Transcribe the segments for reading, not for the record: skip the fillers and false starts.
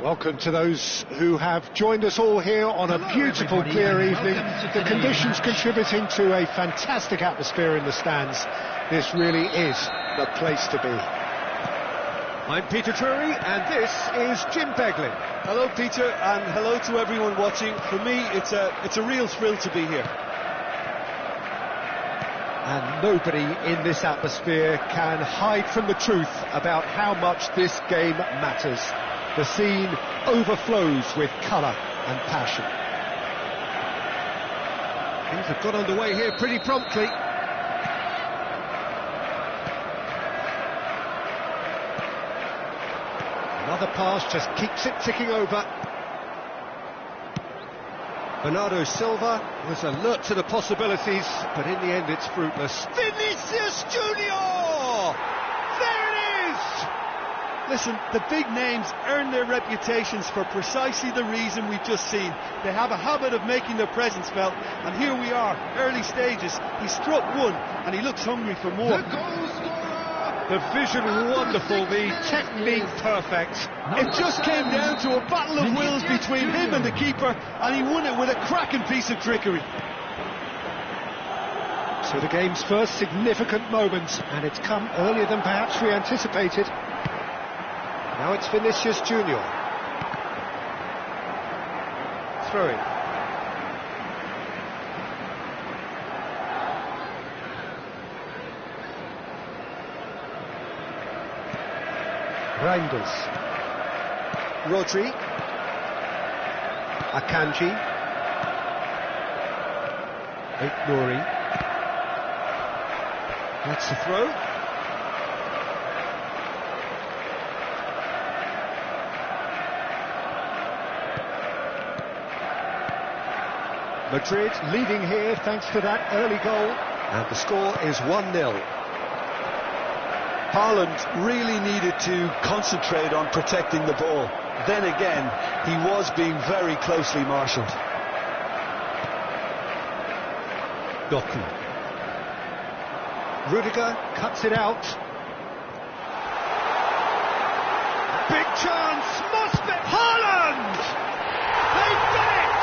Welcome to those who have joined us all here on a beautiful, clear evening. The conditions contributing to a fantastic atmosphere in the stands. This really is the place to be. I'm Peter Drury, and this is Jim Beglin. Hello, Peter, and hello to everyone watching. For me, it's a real thrill to be here. And nobody in this atmosphere can hide from the truth about how much this game matters. The scene overflows with colour and passion. Things have got underway here pretty promptly. Another pass just keeps it ticking over. Bernardo Silva was alert to the possibilities, but in the end it's fruitless. Vinicius Junior! There it is! Listen, the big names earn their reputations for precisely the reason we've just seen. They have a habit of making their presence felt, and here we are, early stages. He struck one, and he looks hungry for more. The goal scorer! The vision wonderful, the technique perfect. It just came down to a battle of wills between him and the keeper, and he won it with a cracking piece of trickery. So the game's first significant moment, and it's come earlier than perhaps we anticipated. Now it's Vinicius Junior. Throwing. Reinders. Rodri. Akanji. Nouri. That's the throw. Madrid leading here thanks to that early goal, and the score is 1-0. Haaland really needed to concentrate on protecting the ball. Then again, he was being very closely marshalled. Doku. Rudiger cuts it out. Big chance, must be Haaland! They've done it!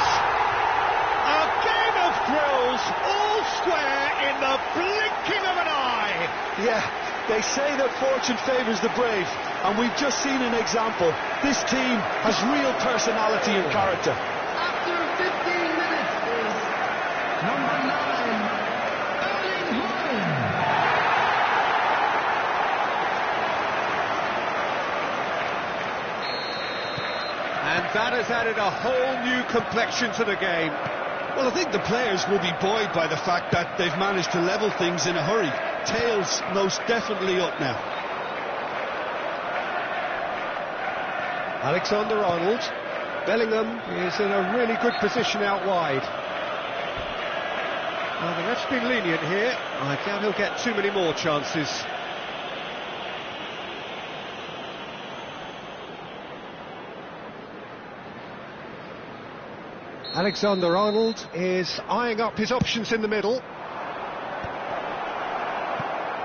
A game of thrills, all square in the blinking of an eye. Yeah, they say that fortune favours the brave, and we've just seen an example. This team has real personality and character. After 15 minutes is number 9, Erling Haaland. And that has added a whole new complexion to the game. Well, I think the players will be buoyed by the fact that they've managed to level things in a hurry. Tails most definitely up now. Alexander-Arnold. Bellingham is in a really good position out wide. Well, the ref's been lenient here. I doubt he'll get too many more chances. Alexander-Arnold is eyeing up his options in the middle.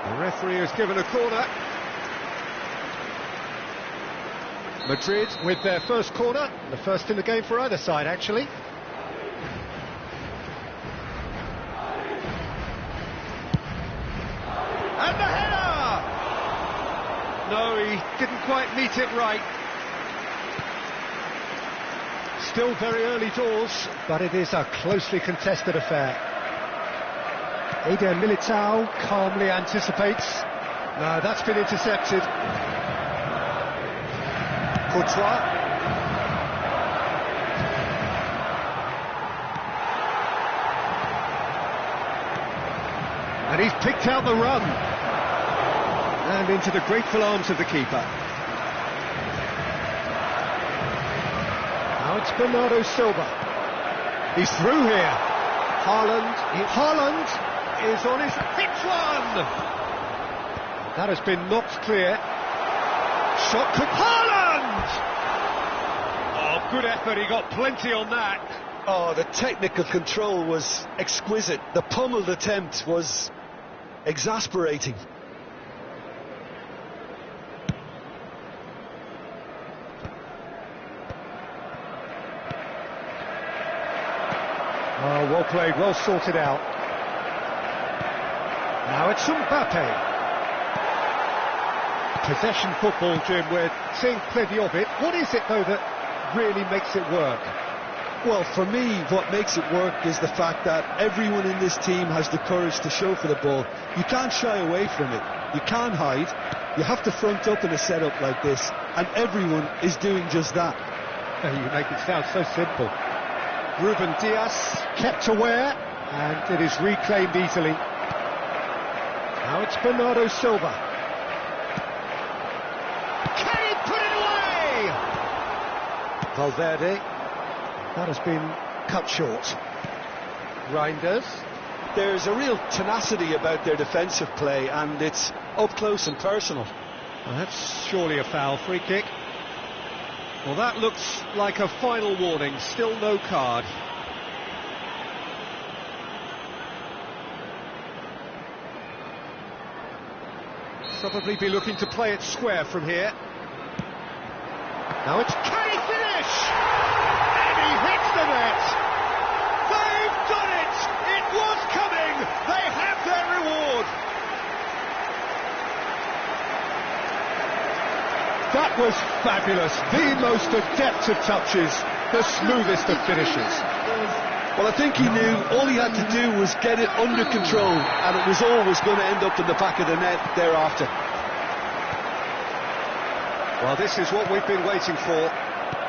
The referee has given a corner. Madrid with their first corner, the first in the game for either side, actually. And the header! No, he didn't quite meet it right. Still very early doors, but it is a closely contested affair. Eder Militao calmly anticipates. No, that's been intercepted. Courtois. And he's picked out the run. And into the grateful arms of the keeper. Now it's Bernardo Silva. He's through here. Haaland is on his hits one. That has been knocked clear. Shot could Haaland! Oh, good effort, he got plenty on that. Oh, the technical control was exquisite. The pummeled attempt was exasperating. Oh, well played, well sorted out. Now it's Mbappe. Possession football, Jim, we're seeing plenty of it. What is it, though, that really makes it work? Well, for me, what makes it work is the fact that everyone in this team has the courage to show for the ball. You can't shy away from it. You can't hide. You have to front up in a setup like this, and everyone is doing just that. You make it sound so simple. Ruben Dias kept aware, and it is reclaimed easily. Now it's Bernardo Silva. Can he put it away? Valverde. That has been cut short. Reinders. There's a real tenacity about their defensive play, and it's up close and personal. Well, that's surely a foul. Free kick. Well, that looks like a final warning. Still no card. Probably be looking to play it square from here. Now it's, can he finish? And he hits the net. They've done it. It was coming. They have their reward. That was fabulous. The most adept of touches, the smoothest of finishes. Well, I think he knew all he had to do was get it under control, and it was always going to end up in the back of the net thereafter. Well, this is what we've been waiting for.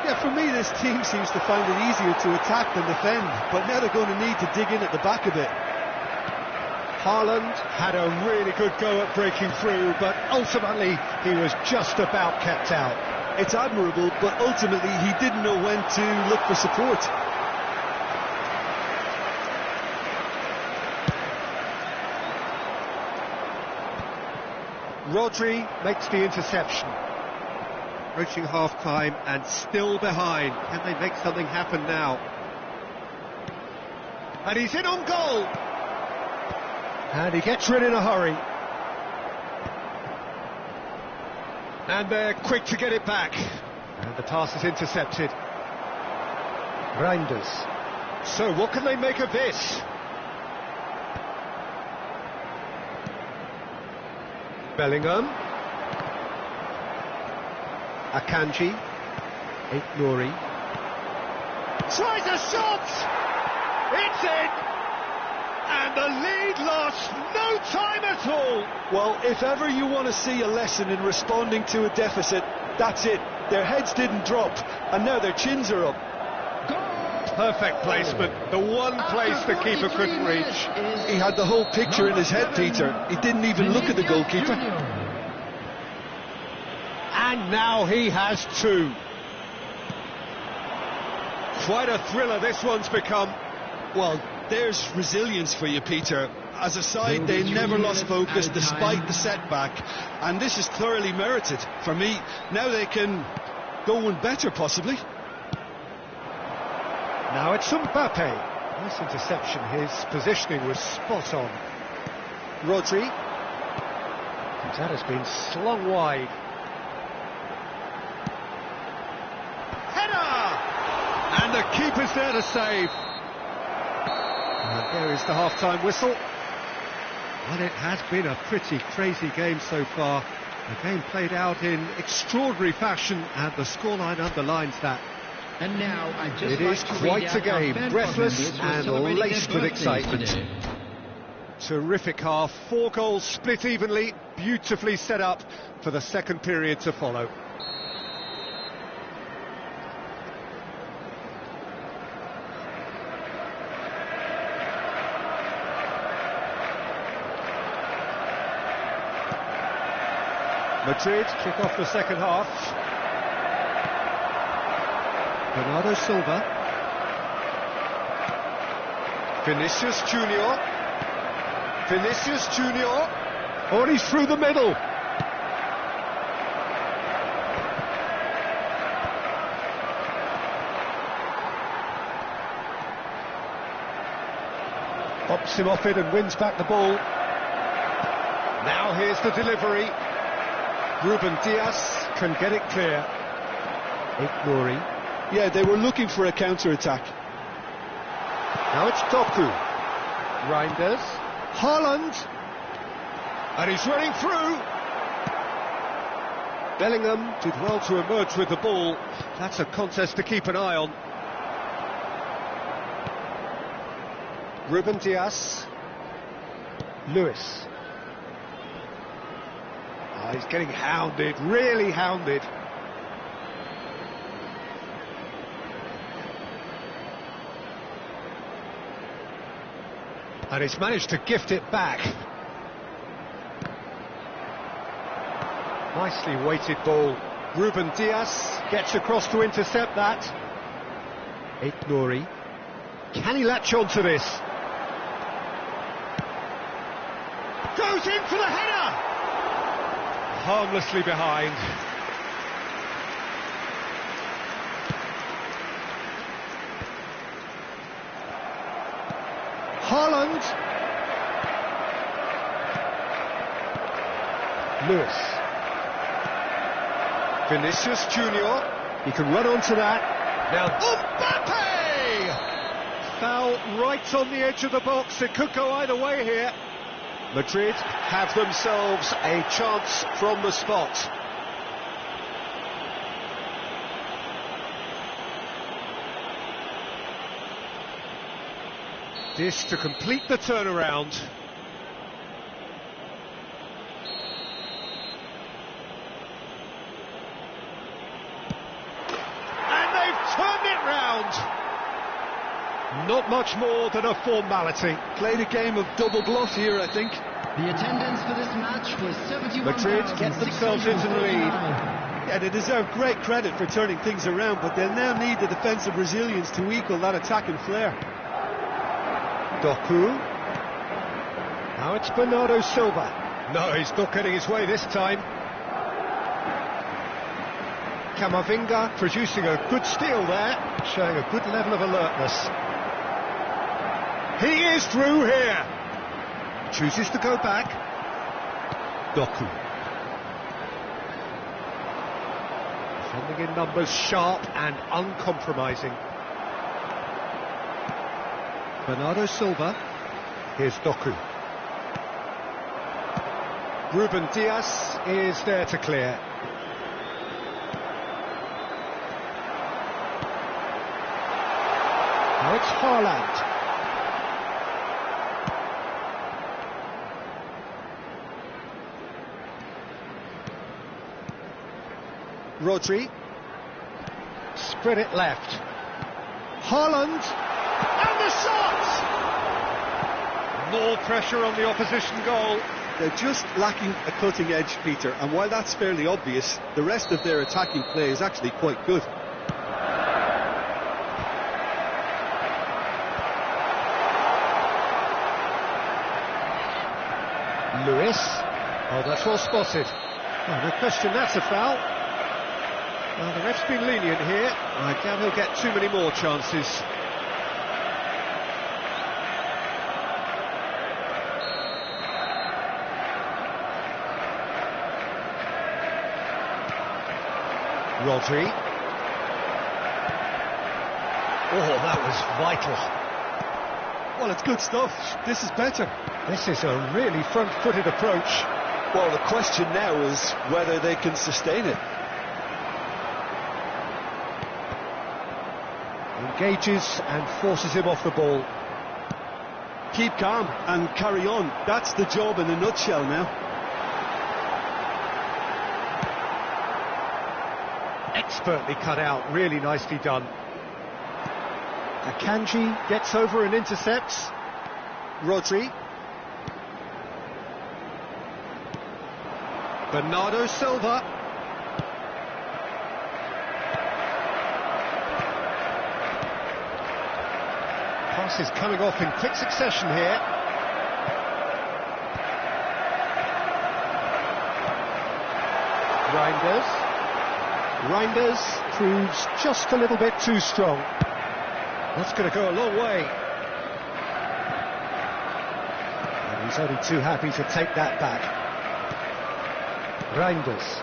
Yeah, for me, this team seems to find it easier to attack than defend, but now they're going to need to dig in at the back a bit. Haaland had a really good go at breaking through, but ultimately he was just about kept out. It's admirable, but ultimately he didn't know when to look for support. Rodri makes the interception. Approaching half-time and still behind. Can they make something happen now? And he's in on goal! And he gets rid in a hurry. And they're quick to get it back. And the pass is intercepted. Reinders. So what can they make of this? Bellingham. Akanji. Nouri. Tries a shot! It's in! And the lead lost no time at all! Well, if ever you want to see a lesson in responding to a deficit, that's it. Their heads didn't drop, and now their chins are up. Perfect placement, the one place the keeper couldn't reach. He had the whole picture in his head, Peter. He didn't even look at the goalkeeper. And now he has two. Quite a thriller this one's become. Well, there's resilience for you, Peter. As a side, they never lost focus despite the setback, and this is thoroughly merited. For me, now they can go one better, possibly. Now it's Mbappe. Nice interception. His positioning was spot on. Rodri. That has been slung wide. Header! And the keeper's there to save. And there is the half-time whistle. Well, it has been a pretty crazy game so far. The game played out in extraordinary fashion, and the scoreline underlines that. And now, it is quite a game, breathless and laced with excitement. Terrific half, 4 goals split evenly, beautifully set up for the second period to follow. Madrid kick off the second half. Bernardo Silva. Vinicius Junior. Vinicius Junior. Oh, and he's through the middle. Pops him off it and wins back the ball. Now here's the delivery. Ruben Dias can get it clear. Nouri. Yeah, they were looking for a counter-attack. Now it's Doku. Reinders. Haaland. And he's running through. Bellingham did well to emerge with the ball. That's a contest to keep an eye on. Ruben Dias. Lewis. Oh, he's getting hounded, really hounded. And he's managed to gift it back. Nicely weighted ball. Ruben Dias gets across to intercept that. Nouri. Can he latch on to this? Goes in for the header! Harmlessly behind. Haaland. Lewis. Vinicius Junior. He can run onto that. Now Mbappe! Foul right on the edge of the box. It could go either way here. Madrid have themselves a chance from the spot. This to complete the turnaround. And they've turned it round. Not much more than a formality. Played a game of double bluff here, I think. The attendance for this match was 71,649. Madrid get themselves into the lead. Yeah, they deserve great credit for turning things around, but they'll now need the defensive resilience to equal that attacking flair. Doku. Now it's Bernardo Silva. No, he's not getting his way this time. Camavinga producing a good steal there, showing a good level of alertness. He is through here. Chooses to go back. Doku. Defending in numbers, sharp and uncompromising. Bernardo Silva. Here's Doku. Ruben Dias is there to clear. Now it's Haaland. Rodri. Spread it left. Haaland. And the shot! More pressure on the opposition goal. They're just lacking a cutting edge, Peter, and while that's fairly obvious, the rest of their attacking play is actually quite good. Lewis. Oh, that's well spotted. Oh, no question, that's a foul. Well, the ref's been lenient here. I doubt he'll get too many more chances. Rodri. Oh, that was vital. Well, it's good stuff. This is better. This is a really front-footed approach. Well, the question now is whether they can sustain it. Engages and forces him off the ball. Keep calm and carry on. That's the job in a nutshell now. Expertly cut out, really nicely done. Akanji gets over and intercepts. Rodri. Bernardo Silva. Passes coming off in quick succession here. Reinders proves just a little bit too strong. That's going to go a long way. And he's only too happy to take that back. Reinders.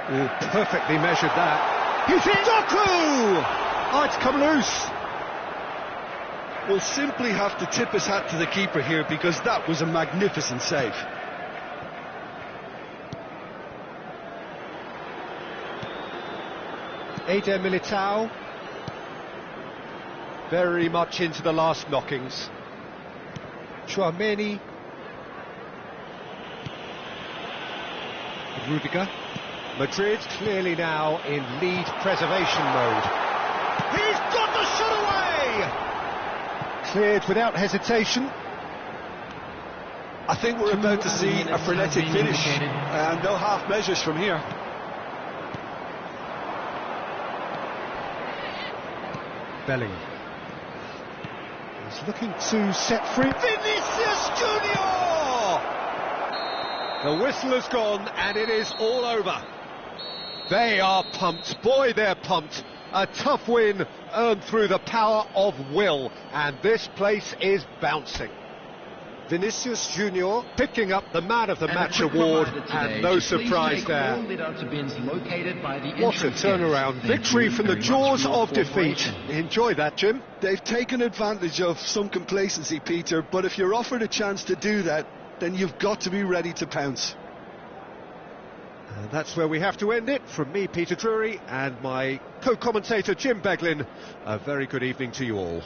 Oh, perfectly measured that. He's in! Doku! Oh, it's come loose. will simply have to tip his hat to the keeper here, because that was a magnificent save. Eder Militao, very much into the last knockings. Chouameni, Rudiger. Madrid clearly now in lead preservation mode. He's got the shot away! Cleared without hesitation. I think we're about to see a frenetic finish, and no half measures from here. Bellingham. He's looking to set free. Vinicius Junior! The whistle has gone and it is all over. They are pumped. Boy, they're pumped. A tough win earned through the power of will, and this place is bouncing. Vinicius Junior picking up the Man of the Match award, and no surprise there. What a turnaround. Victory from the jaws of defeat. Enjoy that, Jim. They've taken advantage of some complacency, Peter, but if you're offered a chance to do that, then you've got to be ready to pounce. And that's where we have to end it. From me, Peter Drury, and my co-commentator, Jim Beglin, a very good evening to you all.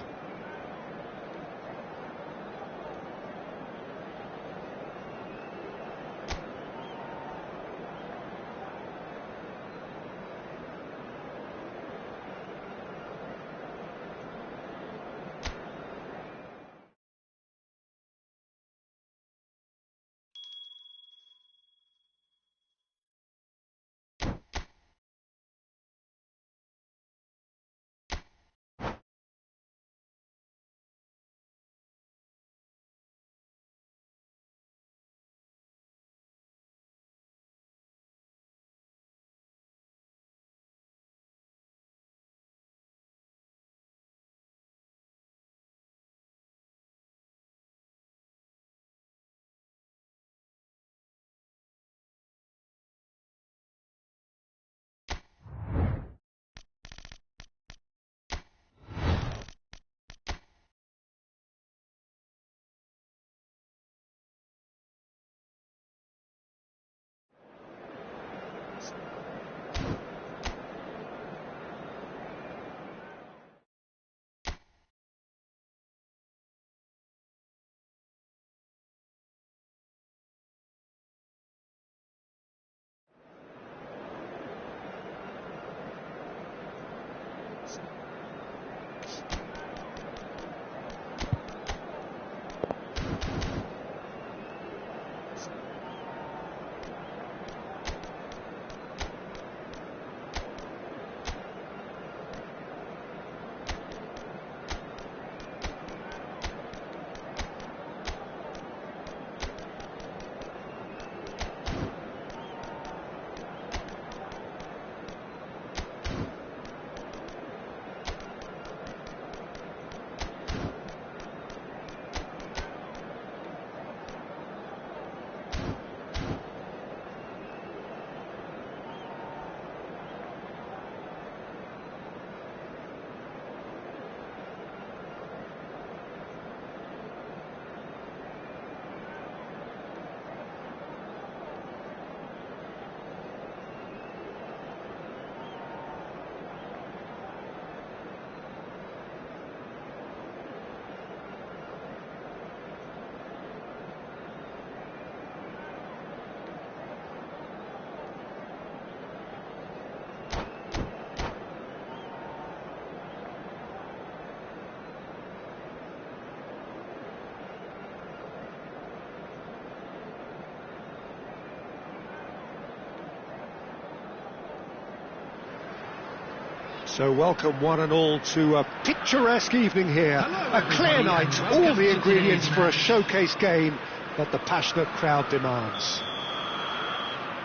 So welcome one and all to a picturesque evening here. A clear night, all the ingredients for a showcase game that the passionate crowd demands.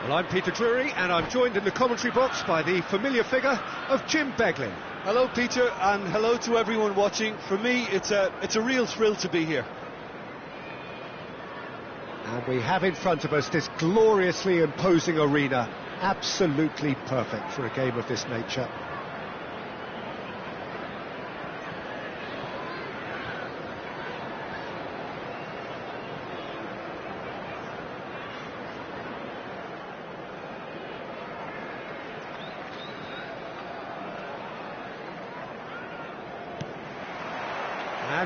Well, I'm Peter Drury, and I'm joined in the commentary box by the familiar figure of Jim Beglin. Hello, Peter, and hello to everyone watching. For me, it's a real thrill to be here. And we have in front of us this gloriously imposing arena, absolutely perfect for a game of this nature.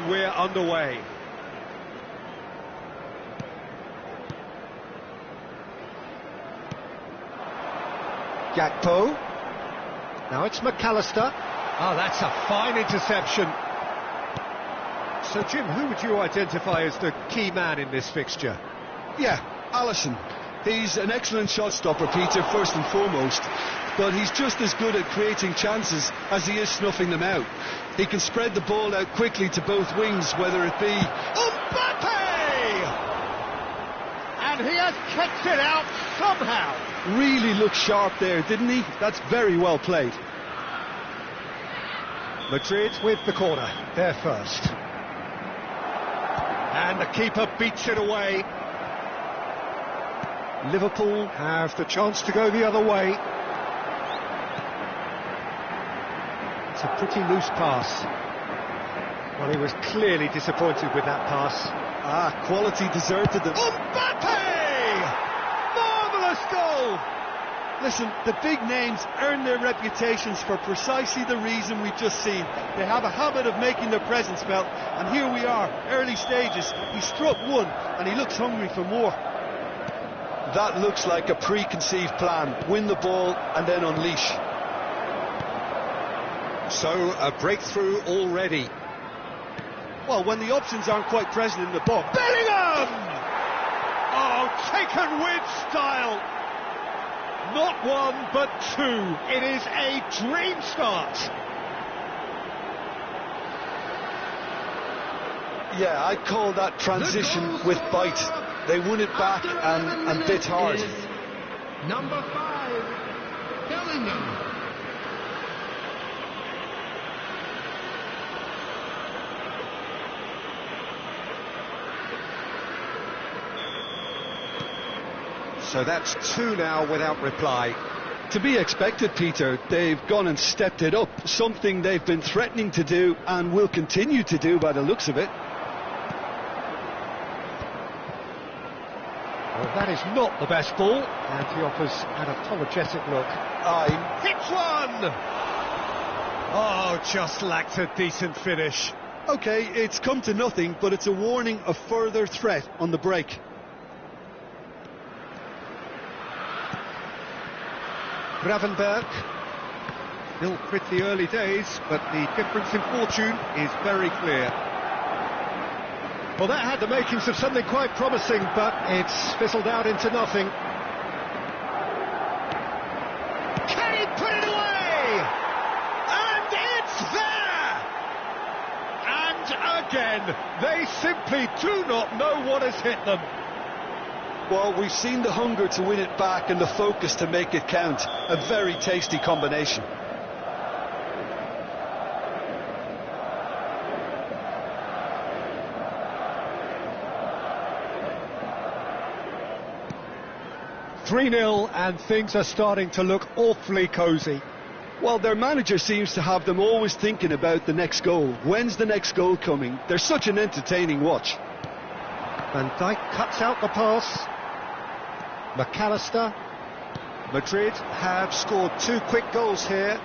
and we're underway. Gakpo. Now it's McAllister. Oh, that's a fine interception. So, Jim, who would you identify as the key man in this fixture? Yeah, Alisson. He's an excellent shot stopper, Peter, first and foremost. But he's just as good at creating chances as he is snuffing them out. He can spread the ball out quickly to both wings, whether it be... Mbappe! And he has kept it out somehow. Really looked sharp there, didn't he? That's very well played. Madrid with the corner, they're first. And the keeper beats it away. Liverpool have the chance to go the other way. It's a pretty loose pass. Well, he was clearly disappointed with that pass. Quality deserted them. Mbappe! Marvellous goal! Listen, the big names earn their reputations for precisely the reason we've just seen. They have a habit of making their presence felt, and here we are, early stages. He struck one, and he looks hungry for more. That looks like a preconceived plan. Win the ball, and then unleash. So, a breakthrough already. Well, when the options aren't quite present in the box. Bellingham! Oh, taken with style. Not one, but two. It is a dream start. Yeah, I'd call that transition with bite. They won it back and bit hard. Number 5, Bellingham. So that's two now without reply. To be expected, Peter. They've gone and stepped it up, something they've been threatening to do and will continue to do by the looks of it. Well, that is not the best ball, and he offers an apologetic look. Hits one! Oh, just lacked a decent finish. OK, it's come to nothing, but it's a warning of further threat on the break. Gravenberg. Still pretty early days, but the difference in fortune is very clear. Well, that had the makings of something quite promising, but it's fizzled out into nothing. Can he put it away? And it's there! And again, they simply do not know what has hit them. Well, we've seen the hunger to win it back and the focus to make it count. A very tasty combination. "3-0 and things are starting to look awfully cosy. Well, their manager seems to have them always thinking about the next goal. When's the next goal coming? They're such an entertaining watch. Van Dijk cuts out the pass. McAllister. Madrid have scored 2 quick goals here.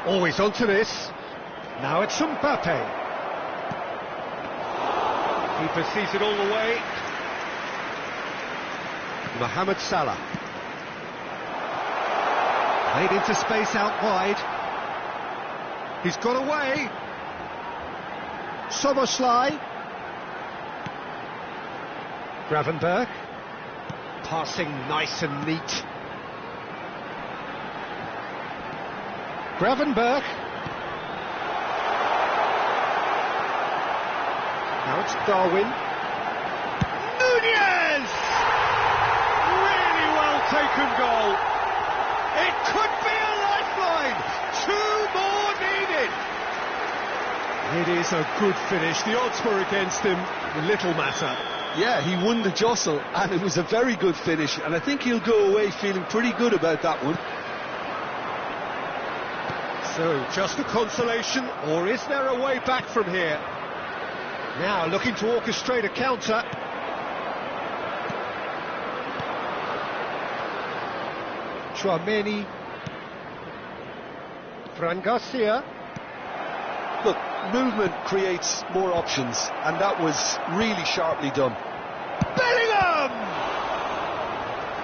Always onto this. Now it's Mbappe. Keeper sees it all the way. Mohamed Salah. Made into space out wide. He's got away. Soboslai. Gravenberg. Passing nice and neat. Gravenberg. Now it's Darwin. Nunez! Really well taken goal. It could be a lifeline. 2 more needed. It is a good finish. The odds were against him. Little matter. Yeah, he won the jostle, and it was a very good finish, and I think he'll go away feeling pretty good about that one. So, just a consolation, or is there a way back from here? Now, looking to orchestrate a counter. Chouameni. Fran Garcia. Look, movement creates more options, and that was really sharply done. Bellingham!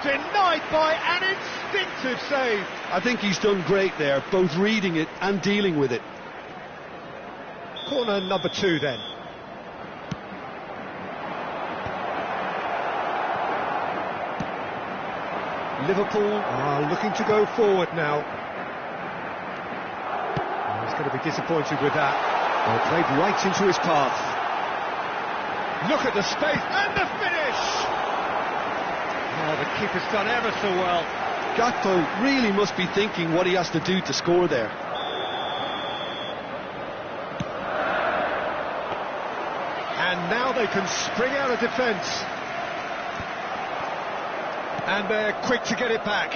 Denied by an instinctive save. I think he's done great there, both reading it and dealing with it. Corner number 2 then. Liverpool are looking to go forward now. He's going to be disappointed with that. Well, played right into his path. Look at the space and the finish! Oh, the keeper's done ever so well. Gakpo really must be thinking what he has to do to score there. And now they can spring out of defence. And they're quick to get it back.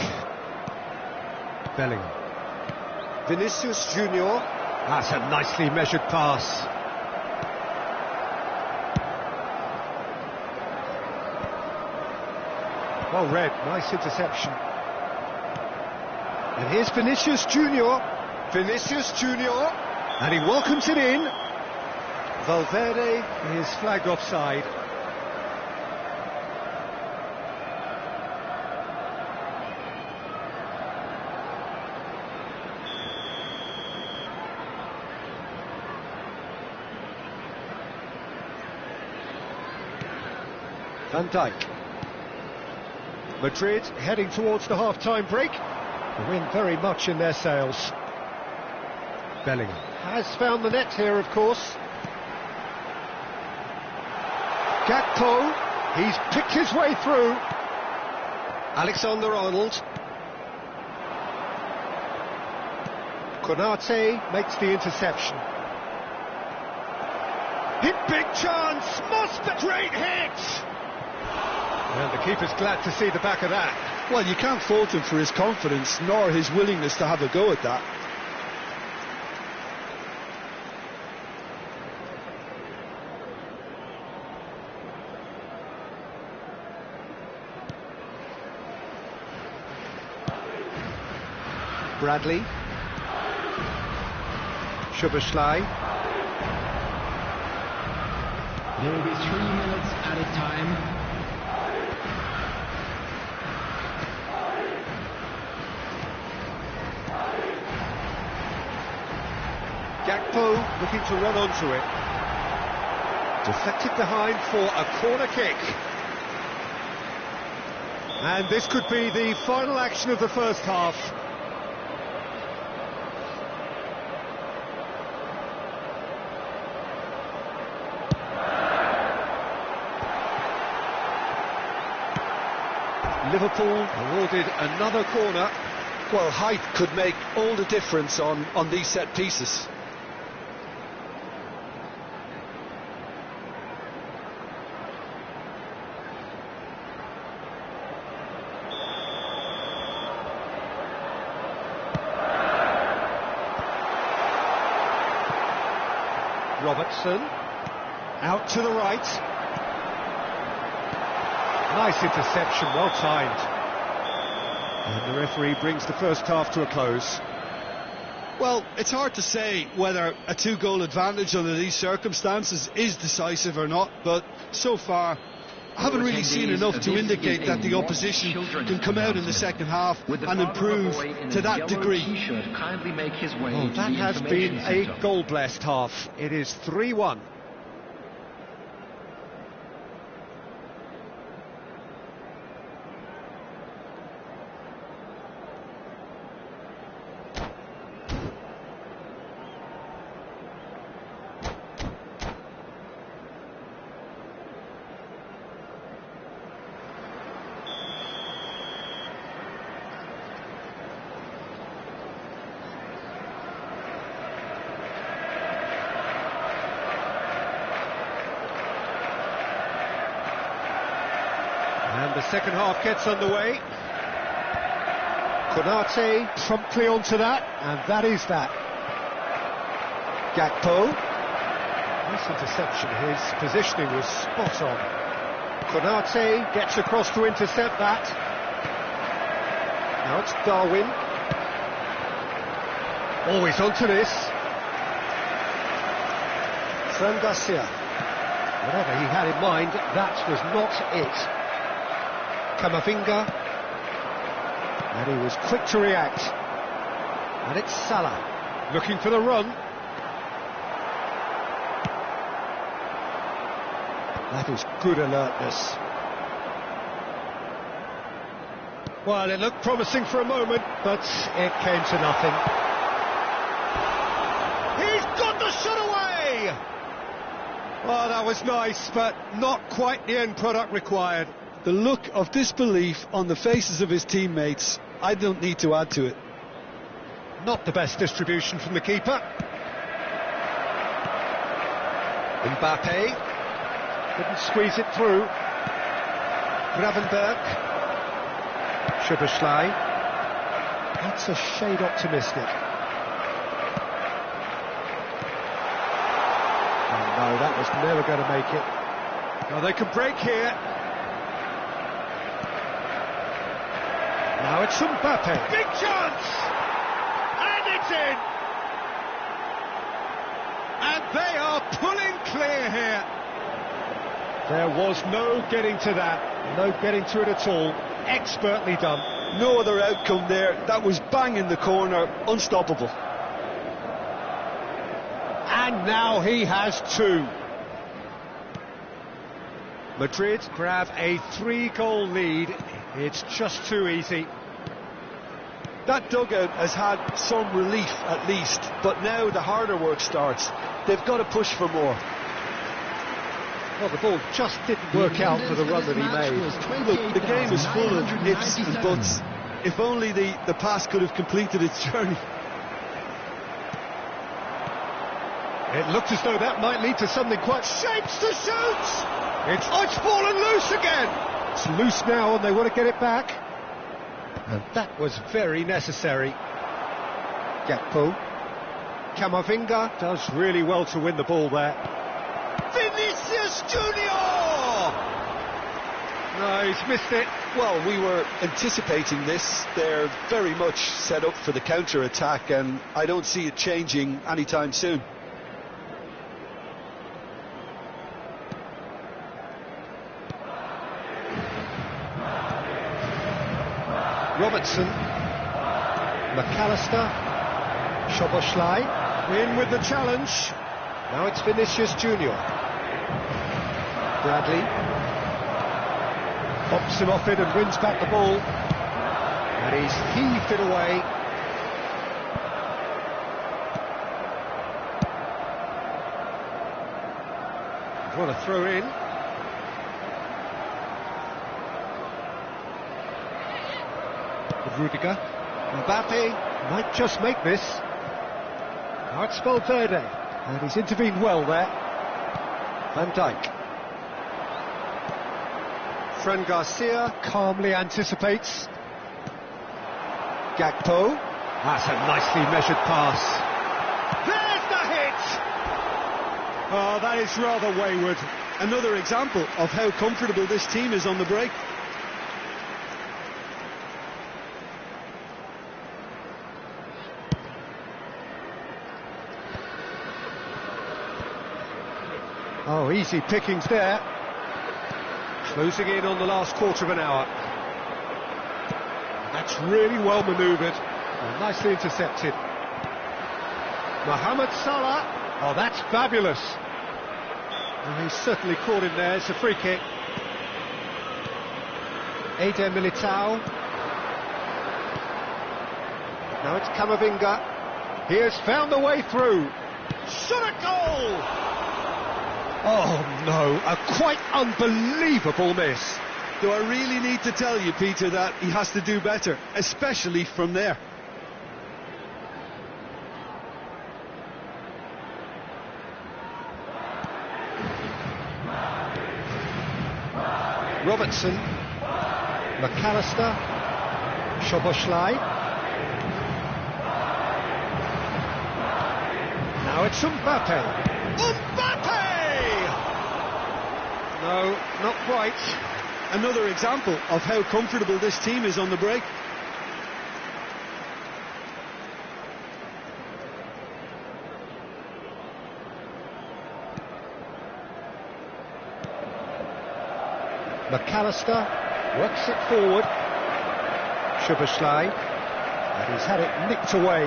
Bellingham. Vinicius Junior. That's a nicely measured pass. Well read, nice interception. And here's Vinicius Junior. Vinicius Junior. And he welcomes it in. Valverde is flagged offside. Van Dijk. Madrid heading towards the half-time break. The wind very much in their sails. Bellingham has found the net here, of course. Gakpo, he's picked his way through. Alexander-Arnold. Konate makes the interception. Hit, big chance, must be great hit! And the keeper's glad to see the back of that. Well, you can't fault him for his confidence, nor his willingness to have a go at that. Bradley. Szoboszlai. There will be 3 minutes at a time. Gakpo looking to run onto it. Deflected behind for a corner kick. And this could be the final action of the first half. Liverpool awarded another corner. Well, height could make all the difference on these set pieces. Robertson, out to the right. Nice interception, well timed. And the referee brings the first half to a close. Well, it's hard to say whether a 2-goal advantage under these circumstances is decisive or not, but so far I haven't really seen enough to indicate that the opposition can come out in the second half and improve to that degree. Oh, that has been a goal-blessed half. It is 3-1. And the second half gets underway. Konate promptly onto that, and that is that. Gakpo. Nice interception, his positioning was spot on. Konate gets across to intercept that. Now it's Darwin. Always onto this. Fran Garcia. Whatever he had in mind, that was not it. Camavinga. And he was quick to react. And it's Salah, looking for the run. That is good alertness. Well, it looked promising for a moment, but it came to nothing. He's got the shot away! Well, that was nice, but not quite the end product required. The look of disbelief on the faces of his teammates, I don't need to add to it. Not the best distribution from the keeper. Mbappe couldn't squeeze it through. Gravenberg. Szoboszlai. That's a shade optimistic. Oh no, that was never going to make it. Well, they can break here. Now it's Mbappe. Big chance! And it's in! And they are pulling clear here. There was no getting to that. No getting to it at all. Expertly done. No other outcome there. That was bang in the corner. Unstoppable. And now he has two. Madrid grab a 3-goal lead. It's just too easy. That dugout has had some relief at least, but now the harder work starts. They've got to push for more. Well, the ball just didn't work out for the run that he made. Look, the game is full of ifs and buts. If only the pass could have completed its journey. It looked as though that might lead to something quite... Shapes to shoot! It's fallen loose again! It's loose now and they want to get it back. And that was very necessary. Gakpo. Camavinga does really well to win the ball there. Vinicius Junior! No, he's missed it. Well, we were anticipating this. They're very much set up for the counter-attack, and I don't see it changing anytime soon. Robertson. McAllister. Szoboszlai. In with the challenge. Now it's Vinicius Junior. Bradley pops him off it and wins back the ball. And he's heaved it away. What a throw in. Rudiger. Mbappe might just make this. Now it's Valverde. And he's intervened well there. Van Dijk. Fran Garcia calmly anticipates. Gakpo. That's a nicely measured pass. There's the hit! Oh, that is rather wayward. Another example of how comfortable this team is on the break. Oh, easy pickings there. Closing in on the last quarter of an hour. That's really well manoeuvred. Oh, nicely intercepted. Mohamed Salah. Oh, that's fabulous. Well, he's certainly caught him there. It's a free kick. Eder Militao. Now it's Camavinga. He has found a way through. Shot a goal! Oh no, a quite unbelievable miss. Do I really need to tell you, Peter, that he has to do better, especially from there? Robertson. McAllister. Szoboszlai. Now it's Mbappe. Mbappe! No, not quite. Another example of how comfortable this team is on the break. McAllister works it forward. Szoboszlai, and he's had it nicked away.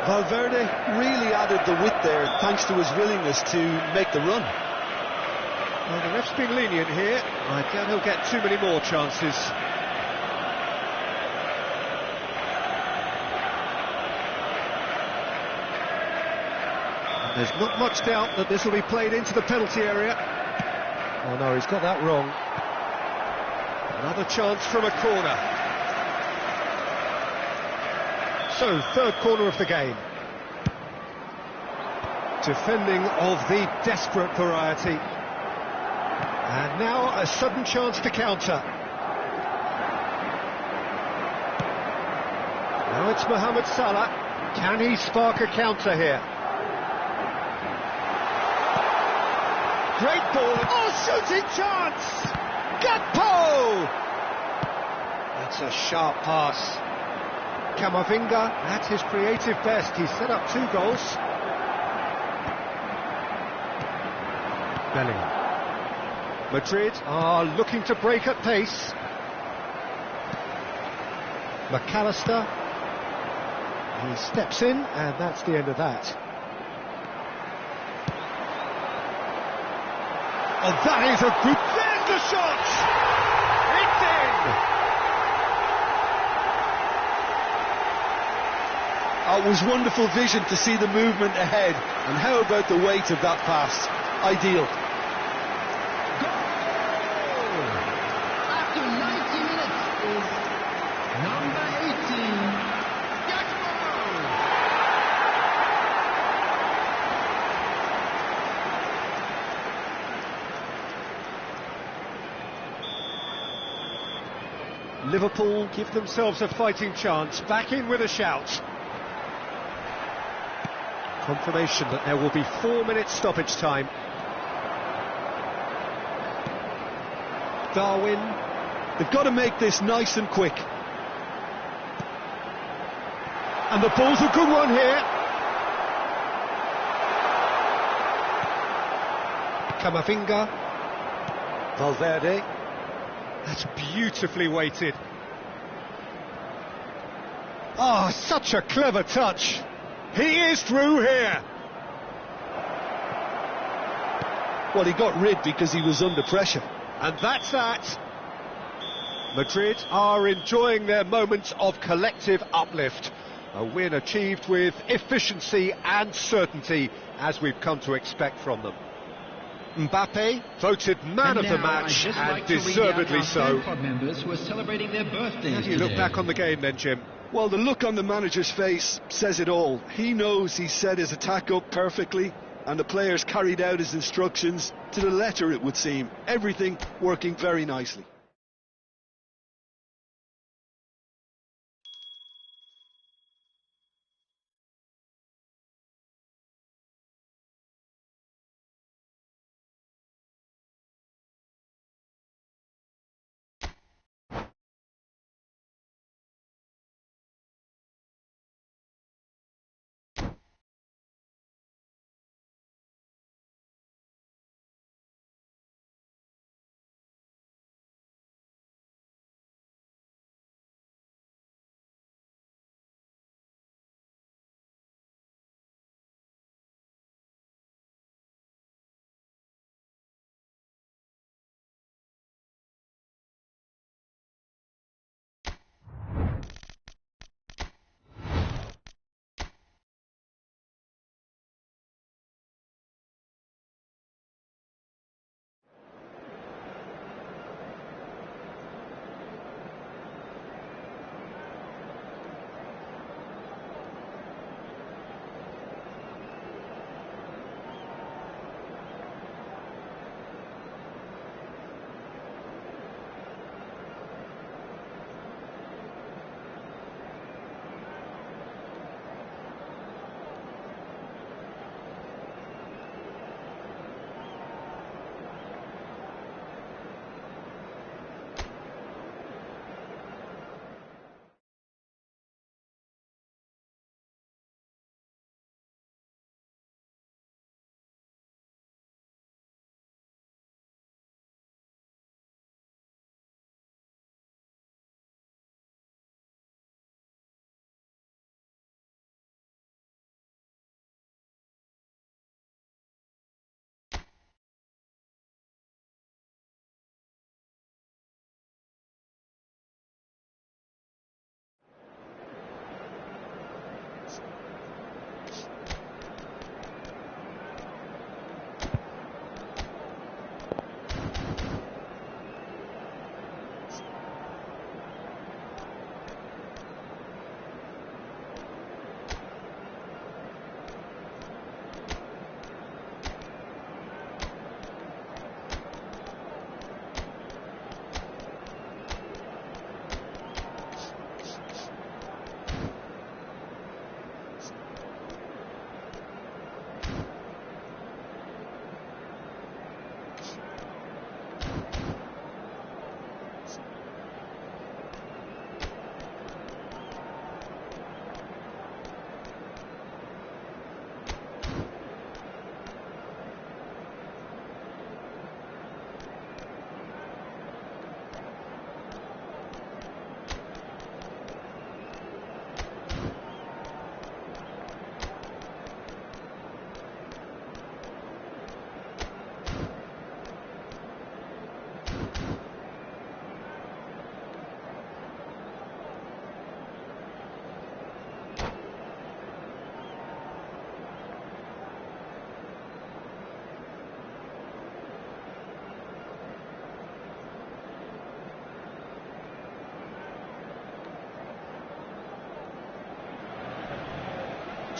Valverde really added the width there thanks to his willingness to make the run. Well, the ref's been lenient here. I doubt he'll get too many more chances. And there's not much doubt that this will be played into the penalty area. Oh no, he's got that wrong. Another chance from a corner. So, third corner of the game. Defending of the desperate variety. And now a sudden chance to counter. Now it's Mohamed Salah. Can he spark a counter here? Great ball. Oh, shooting chance! Gakpo! That's a sharp pass. Camavinga at his creative best. He's set up 2 goals. Bellingham. Madrid are looking to break at pace. McAllister. He steps in, and that's the end of that. Oh, that is a good... There's the shot! It's in! It was wonderful vision to see the movement ahead, and how about the weight of that pass? Ideal. After 90 minutes is number 18, Gakpo. Liverpool give themselves a fighting chance, back in with a shout. Confirmation that there will be 4 minutes stoppage time. Darwin. They've got to make this nice and quick. And the ball's a good one here. Camavinga. Valverde. That's beautifully weighted. Oh, such a clever touch. He is through here. Well, he got rid because he was under pressure. And that's that. Madrid are enjoying their moments of collective uplift. A win achieved with efficiency and certainty, as we've come to expect from them. Mbappe voted man of the match, and deservedly so. Members who are celebrating their birthdays. How do you look back on the game then, Jim? Well, the look on the manager's face says it all. He knows he set his attack up perfectly, and the players carried out his instructions to the letter, it would seem. Everything working very nicely.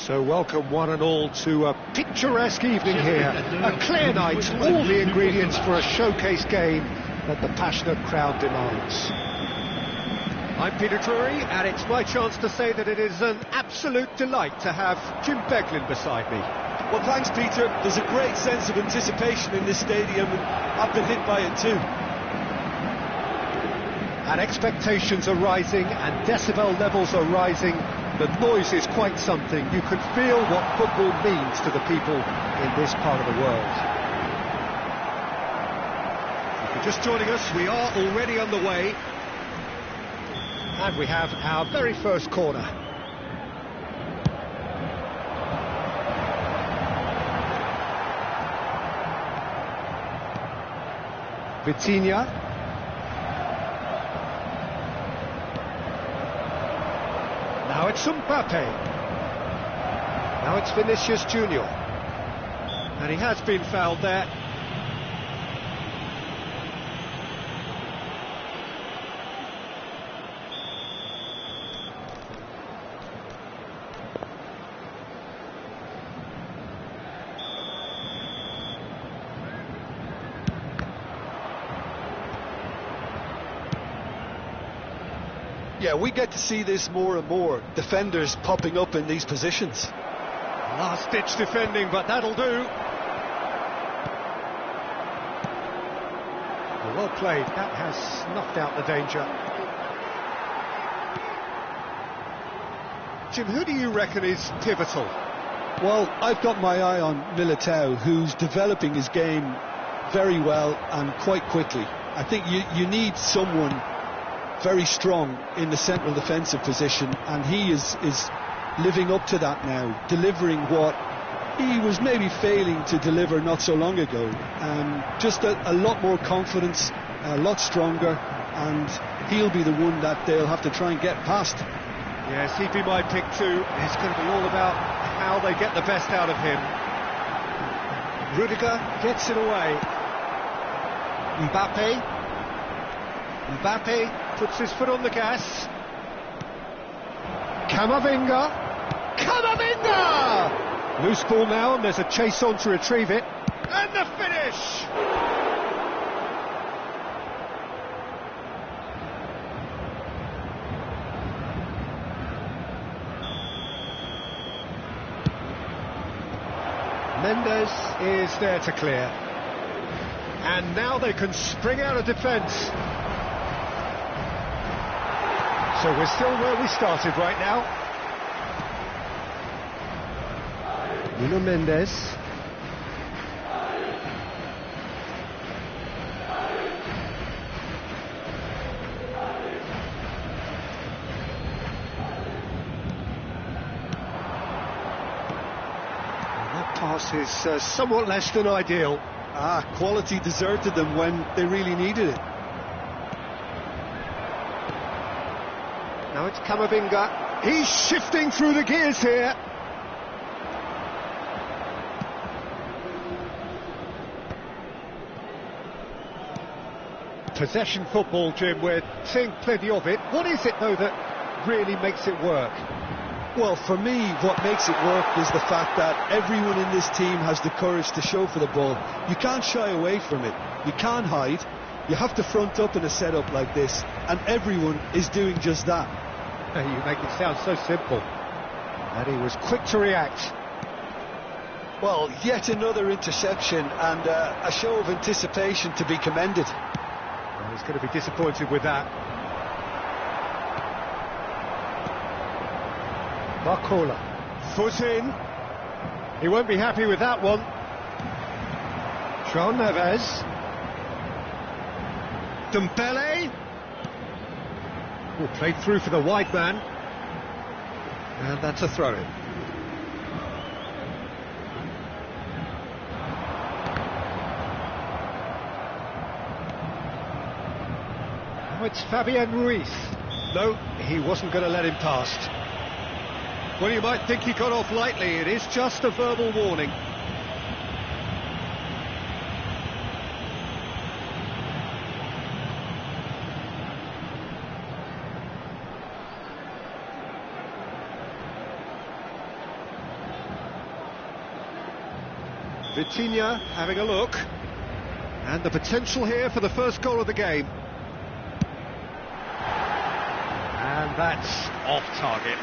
So welcome one and all to a picturesque evening here. A clear night, all the ingredients for a showcase game that the passionate crowd demands. I'm Peter Drury, and it's my chance to say that it is an absolute delight to have Jim Beglin beside me. Well, thanks, Peter. There's a great sense of anticipation in this stadium, and I've been hit by it too. And expectations are rising, and decibel levels are rising. The noise is quite something. You can feel what football means to the people in this part of the world. If you're just joining us, we are already underway. And we have our very first corner. Vitinha. Now it's Mbappe. Now it's Vinicius Junior. And he has been fouled there. Yeah, we get to see this more and more. Defenders popping up in these positions. Last-ditch defending, but that'll do. Well played. That has snuffed out the danger. Jim, who do you reckon is pivotal? Well, I've got my eye on Militao, who's developing his game very well and quite quickly. I think you need someone very strong in the central defensive position, and he is living up to that now, delivering what he was maybe failing to deliver not so long ago. Just a lot more confidence, a lot stronger, and he'll be the one that they'll have to try and get past. Yes, he'd be my pick too. It's going to be all about how they get the best out of him. Rudiger gets it away. Mbappe puts his foot on the gas. Camavinga! Loose ball now, and there's a chase on to retrieve it. And the finish! Mendes is there to clear. And now they can spring out of defence. So we're still where we started right now. Nuno Mendes. That pass is somewhat less than ideal. Quality deserted them when they really needed it. Now it's Camavinga. He's shifting through the gears here. Possession football, Jim, we're seeing plenty of it. What is it, though, that really makes it work? Well, for me, what makes it work is the fact that everyone in this team has the courage to show for the ball. You can't shy away from it. You can't hide. You have to front up in a setup like this, and everyone is doing just that. You make it sound so simple. And he was quick to react. Well, yet another interception, and a show of anticipation to be commended. Well, he's going to be disappointed with that. Barcola, foot in. He won't be happy with that one. João Neves. Dembele. Played through for the wide man. And that's a throw-in. Now it's Fabian Ruiz. No, he wasn't going to let him past. Well, you might think he got off lightly. It is just a verbal warning. Vitinha having a look. And the potential here for the first goal of the game. And that's off target.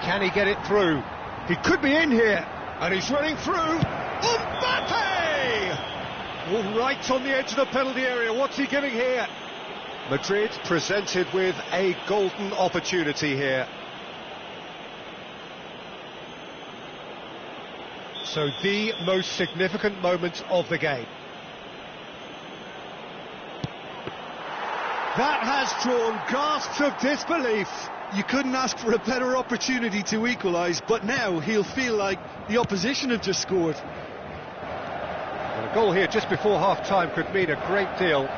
Can he get it through? He could be in here, and he's running through. Mbappe! Oh, right on the edge of the penalty area. What's he giving here? Madrid presented with a golden opportunity here. So the most significant moment of the game. That has drawn gasps of disbelief. You couldn't ask for a better opportunity to equalise, but now he'll feel like the opposition have just scored. Well, a goal here just before half-time could mean a great deal.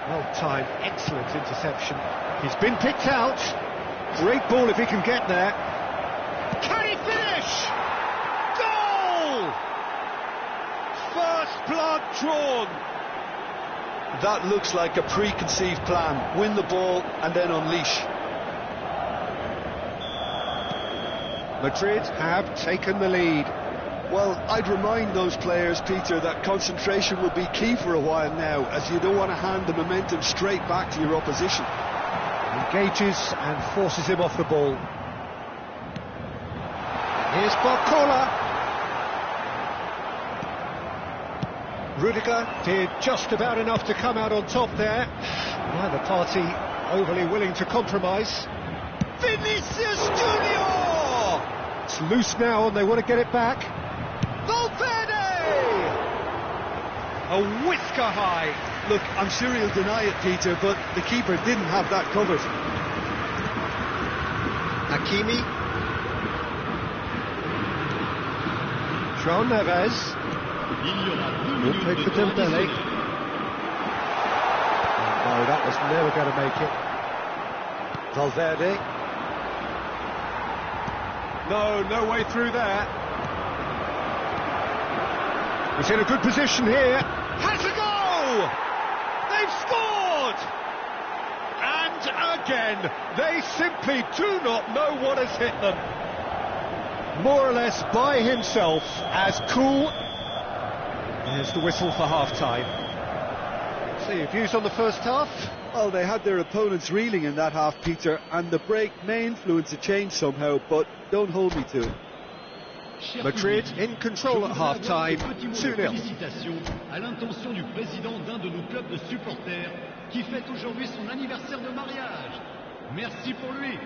Well-timed, excellent interception. He's been picked out. Great ball if he can get there. Can he finish? Goal! First blood drawn. That looks like a preconceived plan. Win the ball and then unleash. Madrid have taken the lead. Well, I'd remind those players, Peter, that concentration will be key for a while now, as you don't want to hand the momentum straight back to your opposition. Engages and forces him off the ball. Here's Barcola. Rudiger did just about enough to come out on top there. Neither party overly willing to compromise. Vinicius Junior! It's loose now and they want to get it back. Valverde! A whisker high. Look, I'm sure he'll deny it, Peter, but the keeper didn't have that covered. Hakimi. João Neves. Good play for Dembele. No, that was never going to make it. Valverde. No way through there. He's in a good position here. Has a goal! They've scored! And again, they simply do not know what has hit them. More or less by himself, as cool. There's the whistle for half-time. So your views on the first half? Well, they had their opponents reeling in that half, Peter, and the break may influence a change somehow, but don't hold me to it. Madrid in control at half-time, 2-0. Félicitations à l'intention du président d'un de nos clubs de supporters qui fête aujourd'hui son anniversaire de mariage. Merci pour lui.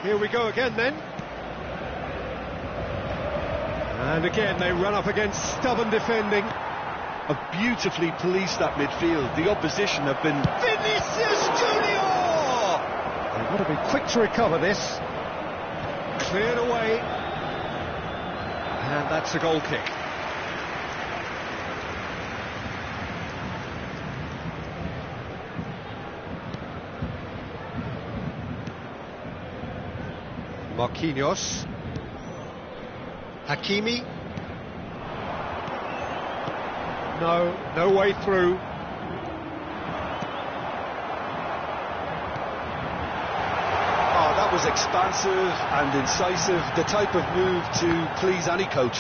Here we go again then. And again they run up against stubborn defending. Have beautifully policed that midfield. The opposition have been... Vinicius Junior! They've got to be quick to recover this. Cleared away. And that's a goal kick. Marquinhos. Hakimi. No way through. Oh, that was expansive and incisive, the type of move to please any coach.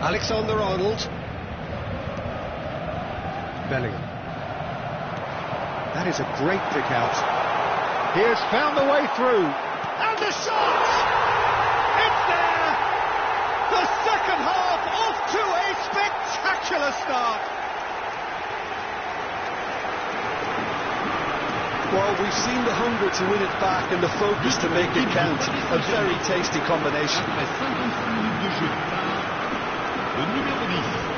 Alexander-Arnold. Bellingham. That is a great pick out. He has found the way through. And the shot! It's there! The second half off to a spectacular start. Well, we've seen the hunger to win it back and the focus to make it count. A very tasty combination. Après 56 minutes de jeu par le numéro 10.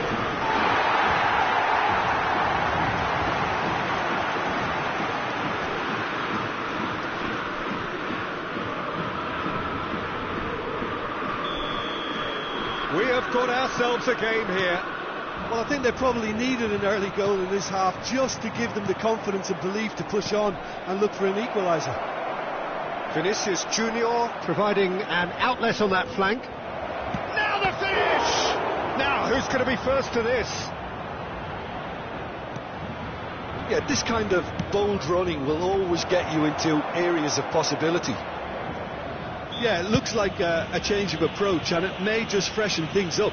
We have got ourselves a game here. Well, I think they probably needed an early goal in this half just to give them the confidence and belief to push on and look for an equaliser. Vinicius Junior providing an outlet on that flank. Now the finish! Now, who's going to be first to this? Yeah, this kind of bold running will always get you into areas of possibility. Yeah, it looks like a change of approach, and it may just freshen things up.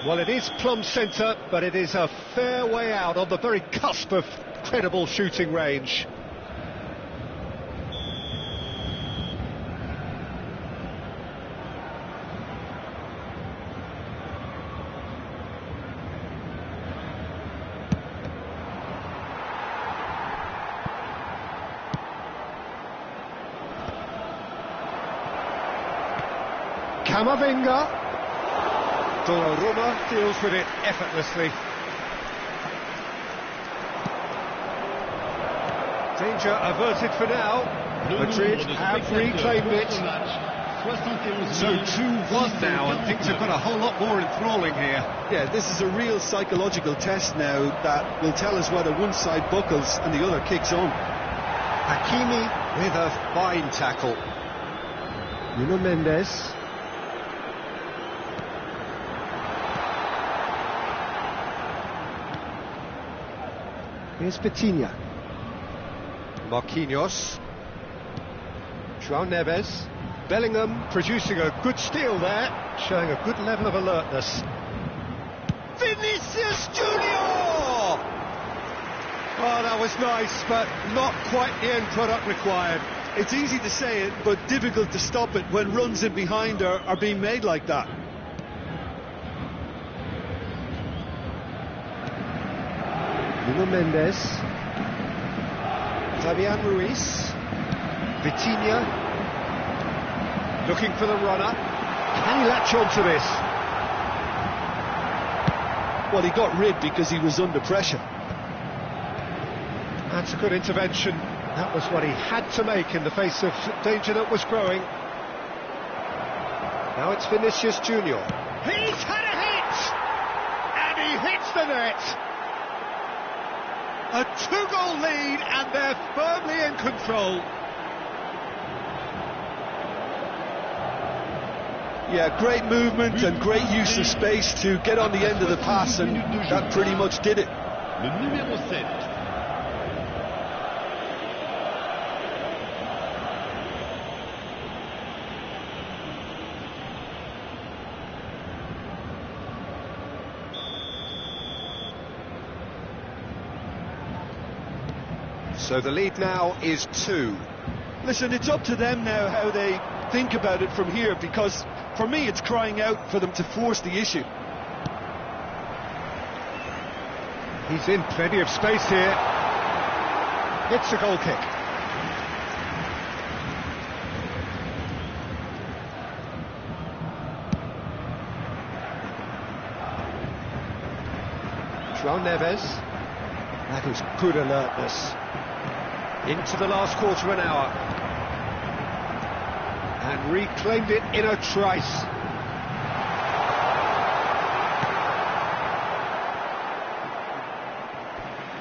Well, it is plumb centre, but it is a fair way out on the very cusp of credible shooting range. Camavinga. Donnarumma deals with it effortlessly. Danger averted for now. Madrid have reclaimed it. So 2-1 now, and things have got a whole lot more enthralling here. Yeah, this is a real psychological test now that will tell us whether one side buckles and the other kicks on. Hakimi with a fine tackle. Nuno Mendes. Here's Vitinha. Marquinhos. João Neves. Bellingham producing a good steal there, showing a good level of alertness. Vinicius Junior! Oh, that was nice, but not quite the end product required. It's easy to say it, but difficult to stop it when runs in behind are being made like that. Nuno Mendes. Fabian Ruiz. Vitinha. Looking for the runner. Can he latch on to this? Well, he got rid because he was under pressure. That's a good intervention. That was what he had to make in the face of danger that was growing. Now it's Vinicius Junior. He's had a hit! And he hits the net! A 2-goal lead, and they're firmly in control. Yeah, great movement and great use of space to get on the end of the pass, and that pretty much did it. Le numéro 7. So the lead now is 2. Listen, it's up to them now how they think about it from here, because for me it's crying out for them to force the issue. He's in plenty of space here. It's a goal kick. João Neves. That is good alertness. Into the last quarter of an hour. And reclaimed it in a trice.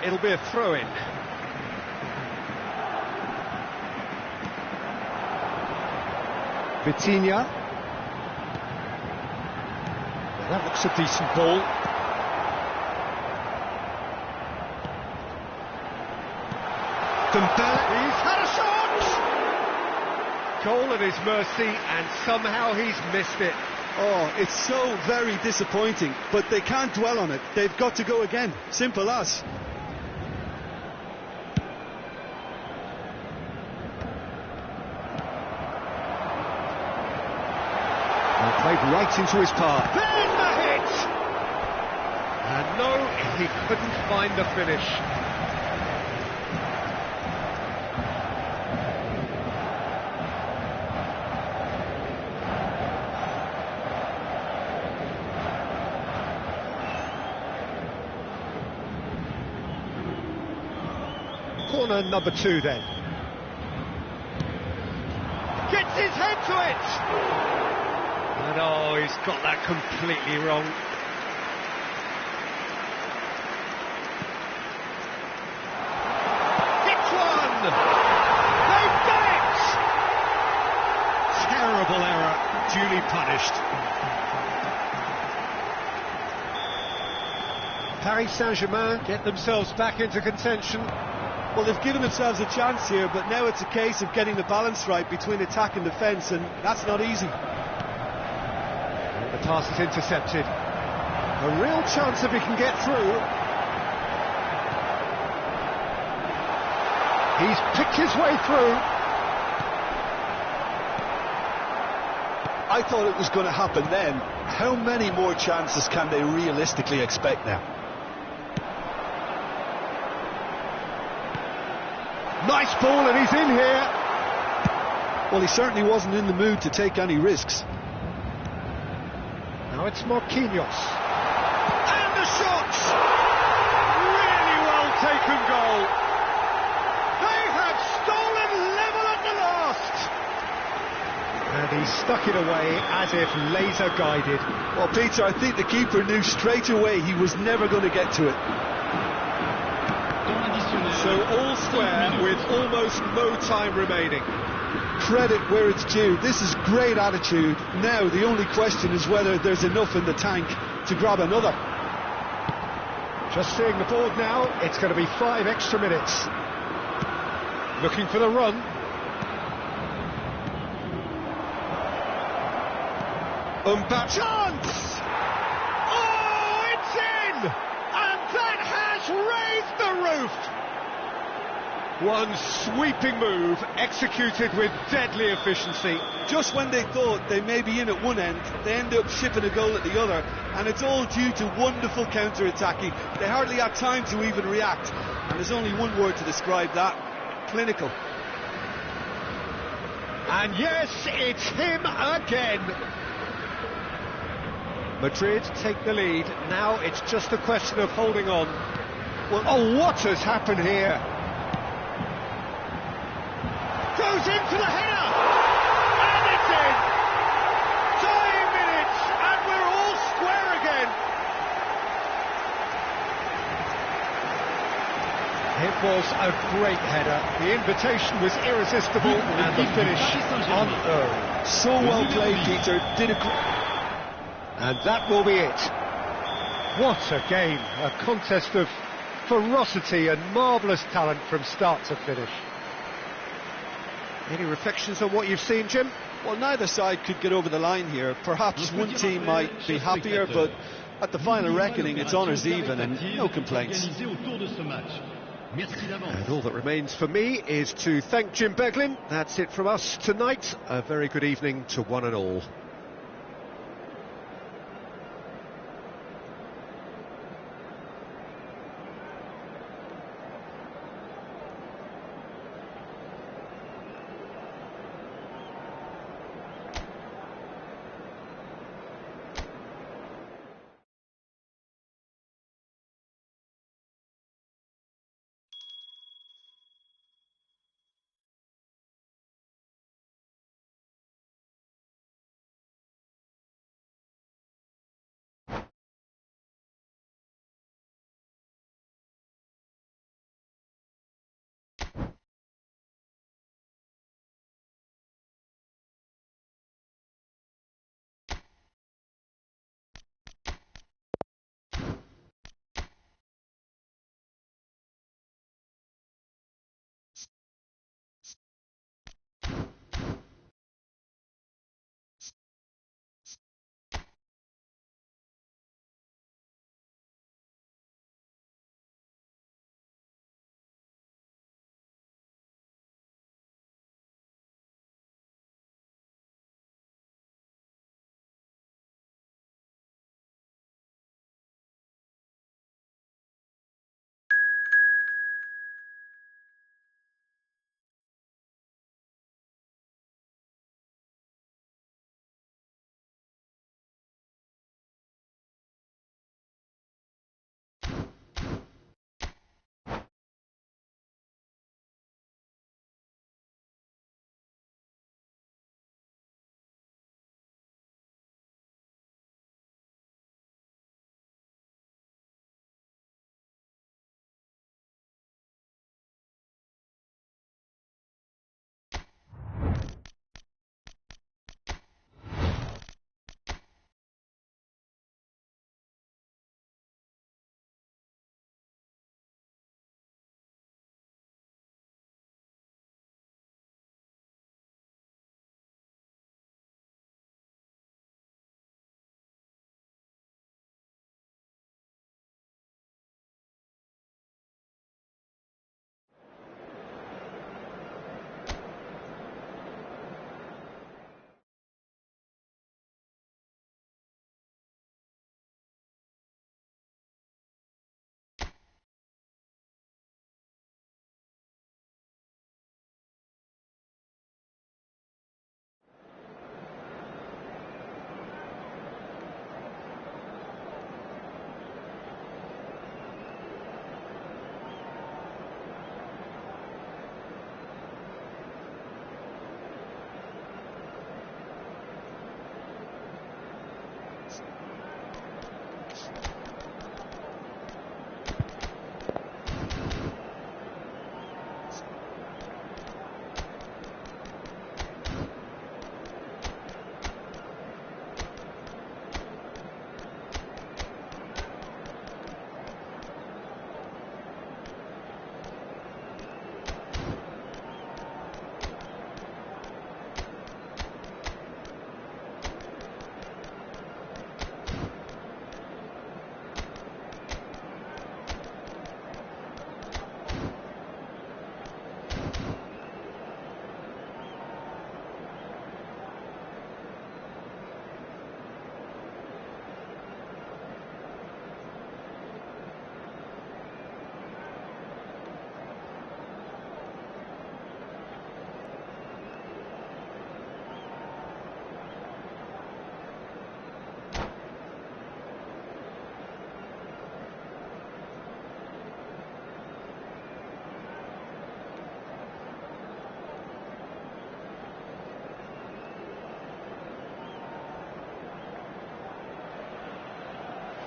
It'll be a throw-in. Vitinha. Well, that looks a decent ball. He's had a shot! Goal at his mercy, and somehow he's missed it. Oh, it's so very disappointing, but they can't dwell on it. They've got to go again. Simple as. Well played right into his path. Then the hit! And no, he couldn't find the finish. Corner number 2 then. Gets his head to it! And oh, he's got that completely wrong. It's one! They've done it! Terrible error, duly punished. Paris Saint-Germain get themselves back into contention. Well, they've given themselves a chance here, but now it's a case of getting the balance right between attack and defence, and that's not easy. The pass is intercepted. A real chance if he can get through. He's picked his way through. I thought it was going to happen then. How many more chances can they realistically expect now? Nice ball, and he's in here. Well, he certainly wasn't in the mood to take any risks. Now it's Marquinhos. And the shots! Really well taken goal. They have stolen level at the last. And he stuck it away as if laser guided. Well, Peter, I think the keeper knew straight away he was never going to get to it. So all square with almost no time remaining. Credit where it's due. This is great attitude. Now the only question is whether there's enough in the tank to grab another. Just seeing the board now, it's going to be 5 extra minutes. Looking for the run. Chance! Oh, it's in! And that has raised the roof! One sweeping move, executed with deadly efficiency. Just when they thought they may be in at one end, they end up shipping a goal at the other, and it's all due to wonderful counter-attacking. They hardly had time to even react, and there's only one word to describe that: clinical. And yes, it's him again. Madrid take the lead. Now it's just a question of holding on. Well, oh, what has happened here? Goes into the header, and it's in. 5 minutes, and we're all square again. It was a great header. The invitation was irresistible, and the finish unearned. So well played, Peter. And that will be it. What a game! A contest of ferocity and marvellous talent from start to finish. Any reflections on what you've seen, Jim? Well, neither side could get over the line here. Perhaps one team might be happier, but at the final reckoning, it's honours even and no complaints. And all that remains for me is to thank Jim Beglin. That's it from us tonight. A very good evening to one and all.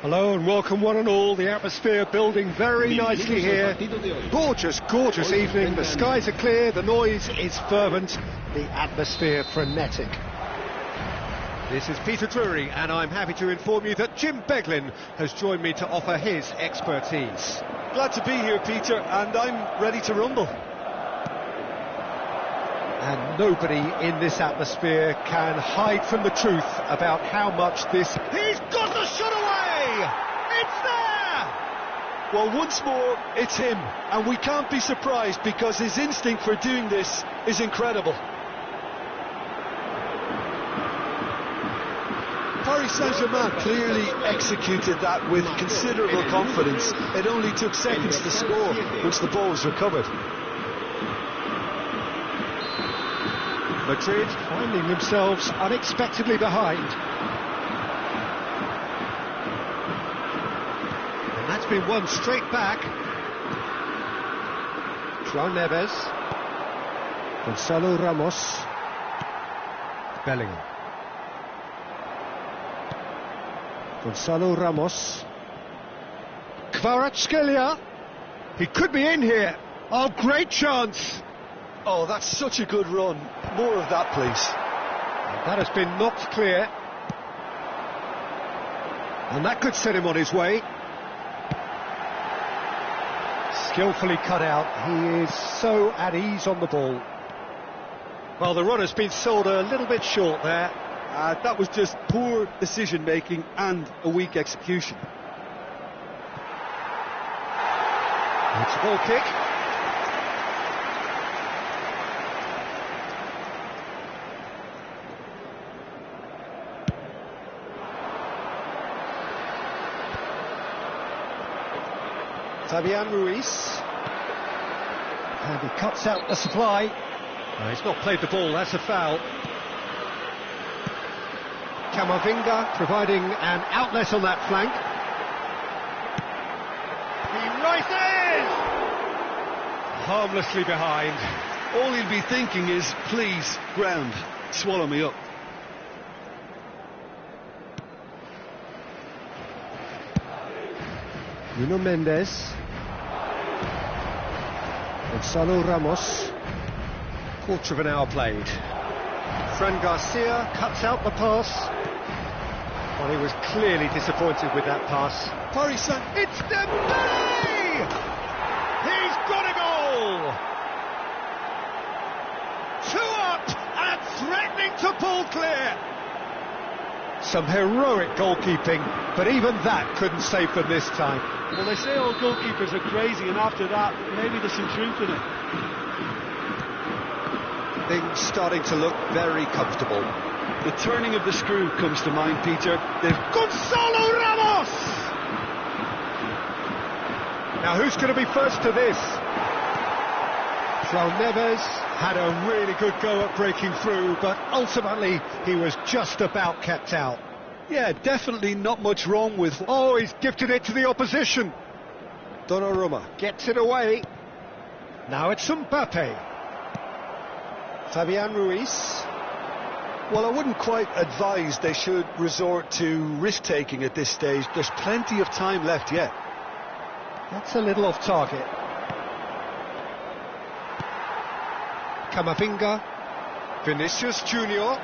Hello and welcome one and all. The atmosphere building very nicely here. Gorgeous, gorgeous evening. The skies are clear, the noise is fervent, the atmosphere frenetic. This is Peter Drury and I'm happy to inform you that Jim Beglin has joined me to offer his expertise. Glad to be here, Peter, and I'm ready to rumble. And nobody in this atmosphere can hide from the truth about how much this... He's got the shot away! It's there! Well, once more, it's him, and we can't be surprised because his instinct for doing this is incredible. Paris Saint-Germain clearly executed that with considerable confidence. It only took seconds to score once the ball was recovered. Madrid finding themselves unexpectedly behind. And that's been won straight back. João Neves. Gonzalo Ramos. Bellingham. Gonzalo Ramos. Kvaratskhelia. He could be in here. Oh, great chance. Oh, that's such a good run. More of that, please. That has been knocked clear. And that could set him on his way. Skillfully cut out. He is so at ease on the ball. Well, the run has been sold a little bit short there. That was just poor decision-making and a weak execution. It's a ball kick. Fabian Ruiz, and he cuts out the supply. He's not played the ball, that's a foul. Camavinga providing an outlet on that flank. He races! Harmlessly behind. All he'll be thinking is, please, ground, swallow me up. Nuno Mendes. Gonzalo Ramos. Quarter of an hour played. Fran Garcia cuts out the pass. Well, he was clearly disappointed with that pass. Paris Saint... It's Dembele! He's got a goal! 2 up and threatening to pull clear. Some heroic goalkeeping, but even that couldn't save them this time. Well, they say all goalkeepers are crazy, and after that, maybe there's some truth in it. Things starting to look very comfortable. The turning of the screw comes to mind, Peter. Gonzalo Ramos! Now who's going to be first to this? João Neves had a really good go at breaking through, but ultimately he was just about kept out. Yeah, definitely not much wrong with... Oh, he's gifted it to the opposition. Donnarumma gets it away. Now it's Mbappe. Fabian Ruiz. Well, I wouldn't quite advise they should resort to risk-taking at this stage. There's plenty of time left yet. That's a little off target. Camavinga. Vinicius Junior.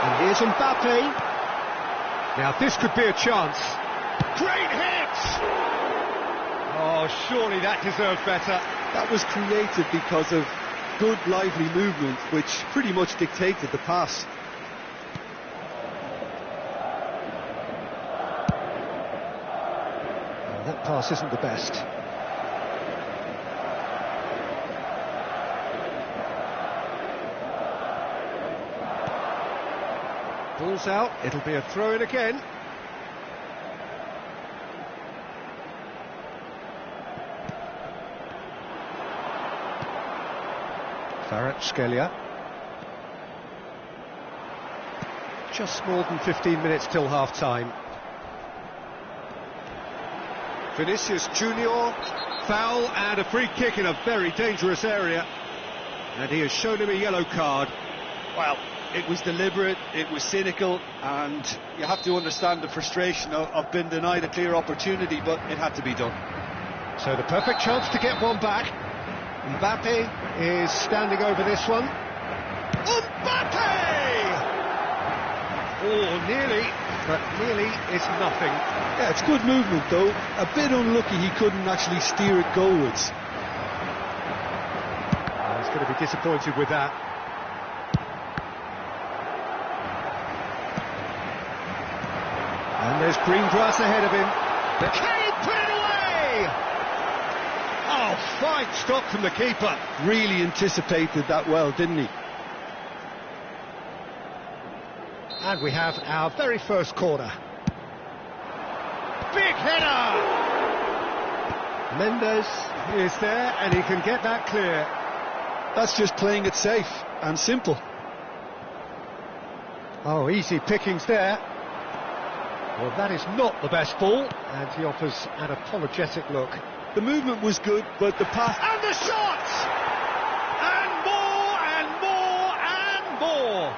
And here's Mbappe. Now this could be a chance. Great hit! Oh, surely that deserved better. That was created because of good, lively movement, which pretty much dictated the pass. Well, that pass isn't the best. Ball's out, it'll be a throw-in again. Kvaratskhelia. Just more than 15 minutes till half-time. Vinicius Junior, foul and a free kick in a very dangerous area. And he has shown him a yellow card. Well, It was deliberate, it was cynical, and you have to understand the frustration of being denied a clear opportunity, but it had to be done. So the perfect chance to get one back. Mbappe is standing over this one. Mbappe! Oh, nearly, but nearly is nothing. Yeah, it's good movement though. A bit unlucky he couldn't actually steer it goalwards. He's going to be disappointed with that. And there's green grass ahead of him. Can he put it away? Oh, fine stop from the keeper. Really anticipated that well, didn't he? And we have our very first corner. Big header! Mendes is there and he can get that clear. That's just playing it safe and simple. Oh, easy pickings there. Well, that is not the best ball, and he offers an apologetic look. The movement was good, but the pass... And the shot! And more, and more, and more!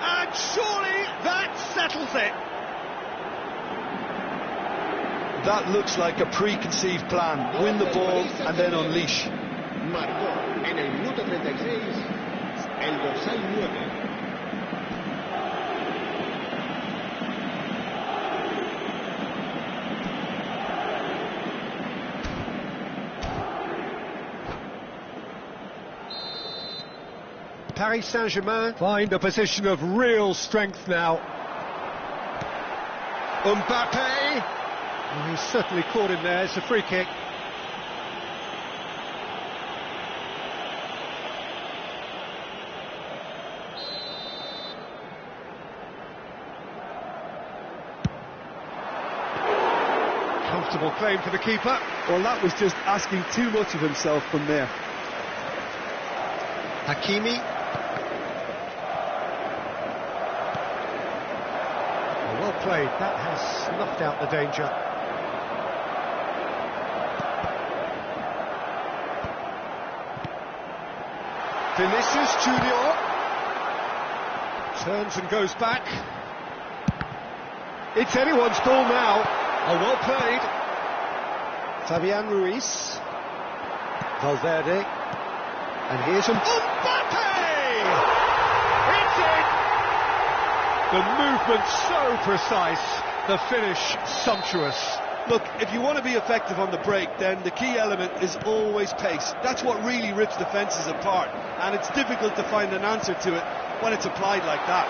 And surely that settles it! That looks like a preconceived plan. Win the ball and then unleash. Marcó en el minuto 36 el dorsal 9. Paris Saint-Germain find a position of real strength now. Mbappe! Oh, he's certainly caught him there. It's a free kick. Comfortable claim for the keeper. Well, that was just asking too much of himself from there. Hakimi. Well played, that has snuffed out the danger. Vinicius Junior turns and goes back. It's anyone's ball now. Oh, well played. Fabian Ruiz. Valverde. And here's Mbappe! It's in! The movement so precise, the finish sumptuous. Look, if you want to be effective on the break, then the key element is always pace. That's what really rips defences apart, and it's difficult to find an answer to it when it's applied like that.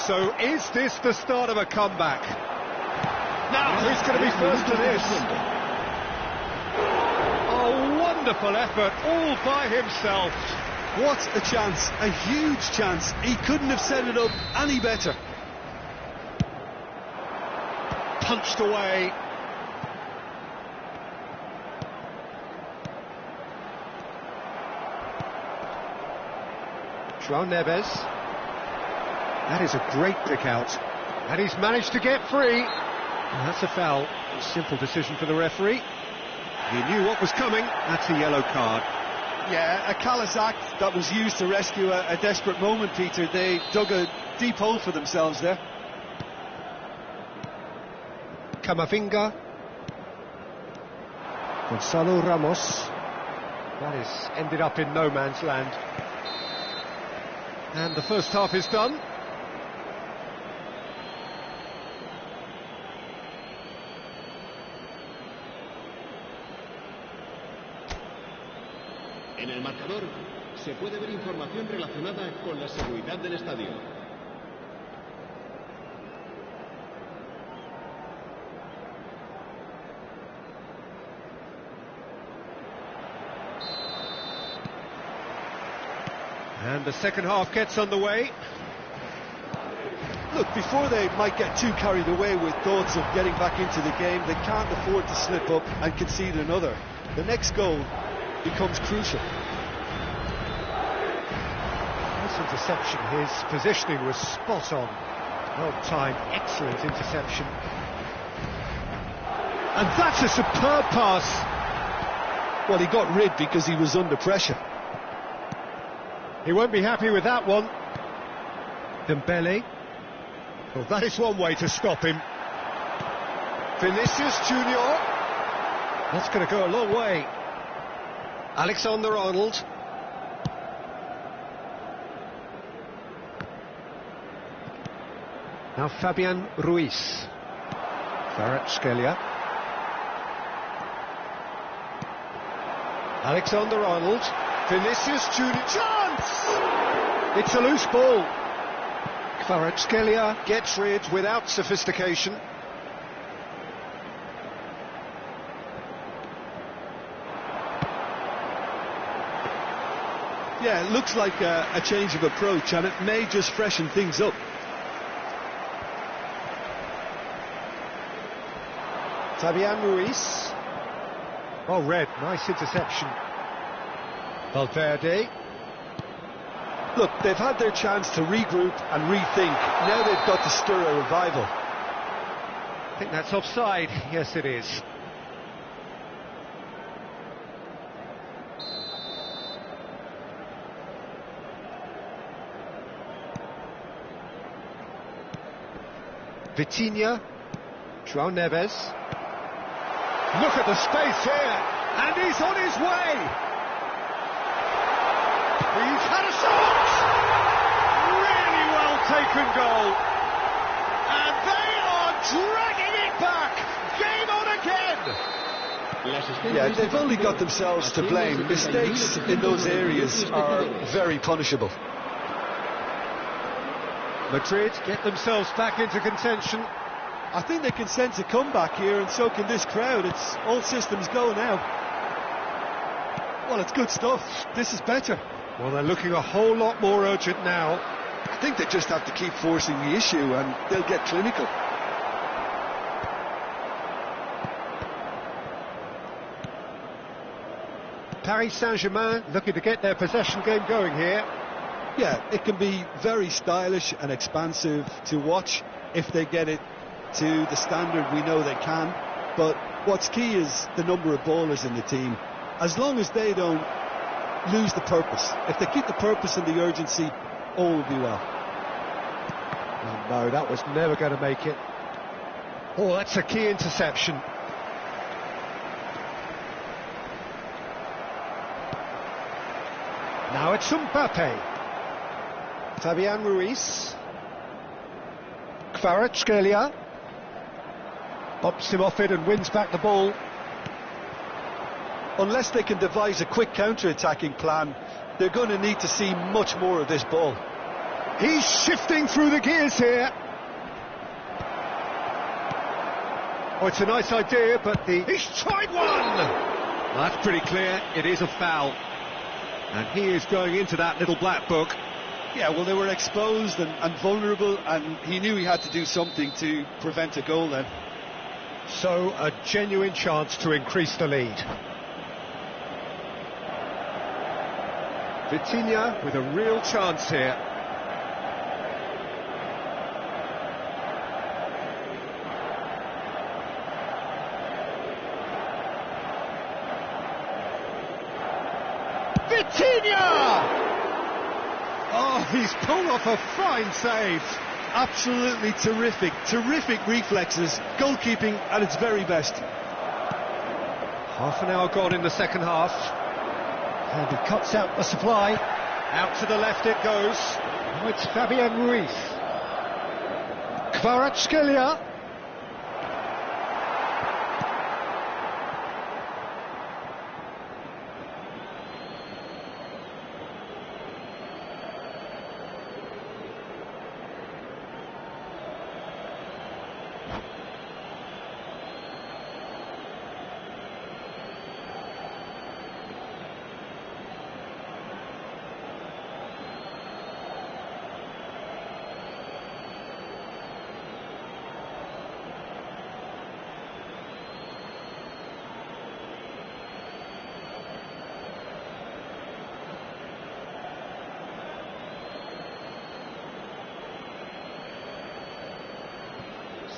So is this the start of a comeback? Now, who's going to be first to this? A wonderful effort, all by himself. What a chance, a huge chance. He couldn't have set it up any better. Punched away. João Neves. That is a great pick out. And he's managed to get free. And that's a foul. A simple decision for the referee. He knew what was coming. That's a yellow card. Yeah, a callous act that was used to rescue a desperate moment, Peter. They dug a deep hole for themselves there. Camavinga. Gonzalo Ramos. That is ended up in no man's land. And the first half is done. En el marcador se puede ver información relacionada con la seguridad del estadio. And the second half gets underway. Look, before they might get too carried away with thoughts of getting back into the game, they can't afford to slip up and concede another. The next goal becomes crucial. This interception, his positioning was spot on. Well timed, excellent interception. And that's a superb pass. Well, he got rid because he was under pressure. He won't be happy with that one. Dembele. Well, that is one way to stop him. Vinicius Junior. That's going to go a long way. Alexander-Arnold. Now Fabian Ruiz. Kvaratskhelia. Alexander-Arnold. Vinicius Junior. Chance! It's a loose ball. Kvaratskhelia gets rid without sophistication. Yeah, it looks like a change of approach, and it may just freshen things up. Fabian Ruiz. Oh, red, nice interception. Valverde. Look, they've had their chance to regroup and rethink. Now they've got to stir a revival. I think that's offside. Yes, it is. Vitinha. João Neves. Look at the space here, and he's on his way. He's had a shot. Really well taken goal. And they are dragging it back. Game on again. Yeah, they've only got themselves to blame. Mistakes in those areas are very punishable. Madrid get themselves back into contention. I think they can sense a comeback here, and so can this crowd. It's all systems go now. Well, it's good stuff. This is better. Well, they're looking a whole lot more urgent now. I think they just have to keep forcing the issue, and they'll get clinical. Paris Saint-Germain looking to get their possession game going here. Yeah, it can be very stylish and expansive to watch if they get it to the standard we know they can. But what's key is the number of ballers in the team. As long as they don't lose the purpose, if they keep the purpose and the urgency, all will be well. Oh, no, that was never going to make it. Oh, that's a key interception. Now it's Mbappe. Fabian Ruiz. Kvaratskhelia. Bops him off it and wins back the ball. Unless they can devise a quick counter-attacking plan, they're going to need to see much more of this ball. He's shifting through the gears here. Oh, it's a nice idea, but he's tried one! That's pretty clear, it is a foul. And he is going into that little black book. Yeah, well, they were exposed and vulnerable, and he knew he had to do something to prevent a goal then. So, a genuine chance to increase the lead. Vitinha with a real chance here. Vitinha! Oh, he's pulled off a fine save. Absolutely terrific reflexes, goalkeeping at its very best. Half an hour gone in the second half. And he cuts out the supply. Out to the left it goes. Now it's Fabian Ruiz. Kvaratskhelia.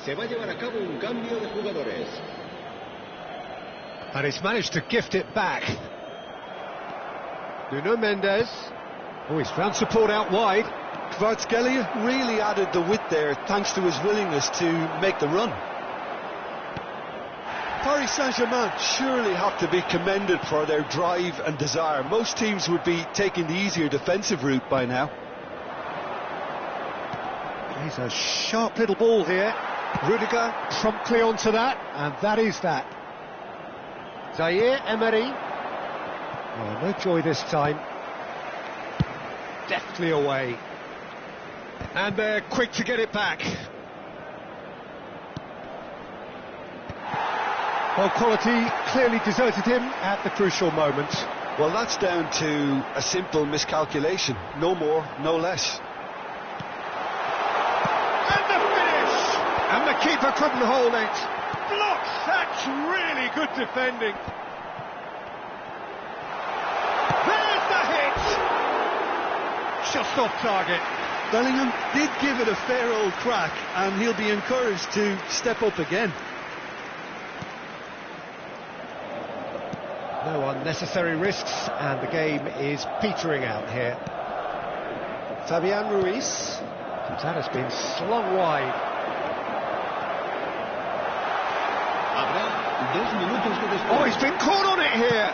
Se va a llevar a cabo un cambio de jugadores. And he's managed to gift it back. Nuno Mendes. Oh, he's found support out wide. Kvaratskhelia really added the width there thanks to his willingness to make the run. Paris Saint-Germain surely have to be commended for their drive and desire. Most teams would be taking the easier defensive route by now. He's a sharp little ball here. Rudiger promptly onto that, and that is that. Zaire Emery. Oh, no joy this time. Deftly away. And they're quick to get it back. Well, quality clearly deserted him at the crucial moment. Well, that's down to a simple miscalculation. No more, no less. And the finish! And the keeper couldn't hold it. Blocks! That's really good defending. There's the hit! Just off target. Bellingham did give it a fair old crack, and he'll be encouraged to step up again. No unnecessary risks, and the game is petering out here. Fabian Ruiz, that has been slung wide. Oh, he's been caught on it here.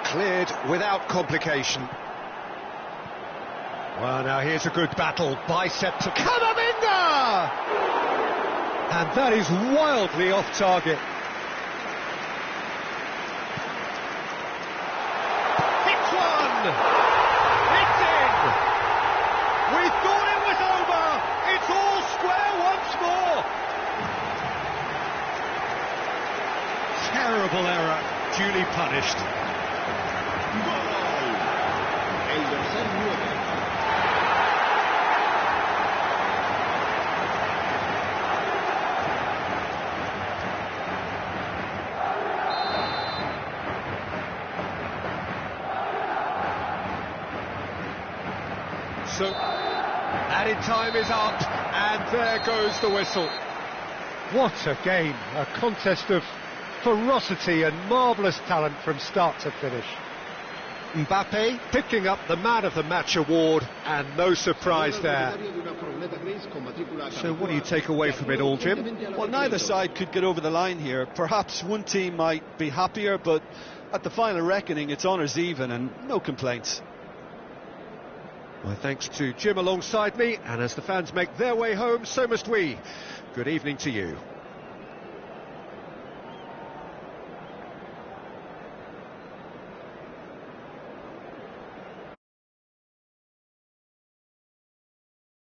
Cleared without complication. Well, now here's a good battle. Bicep to Camavinga! And that is wildly off target. It's in! We thought it was over! It's all square once more! Terrible error, duly punished. So, added time is up, and there goes the whistle. What a game, a contest of ferocity and marvellous talent from start to finish. Mbappe picking up the Man of the Match award, and no surprise there. So what do you take away from it all, Jim? Well, neither side could get over the line here. Perhaps one team might be happier, but at the final reckoning it's honours even and no complaints. My thanks to Jim alongside me, and as the fans make their way home, so must we. Good evening to you.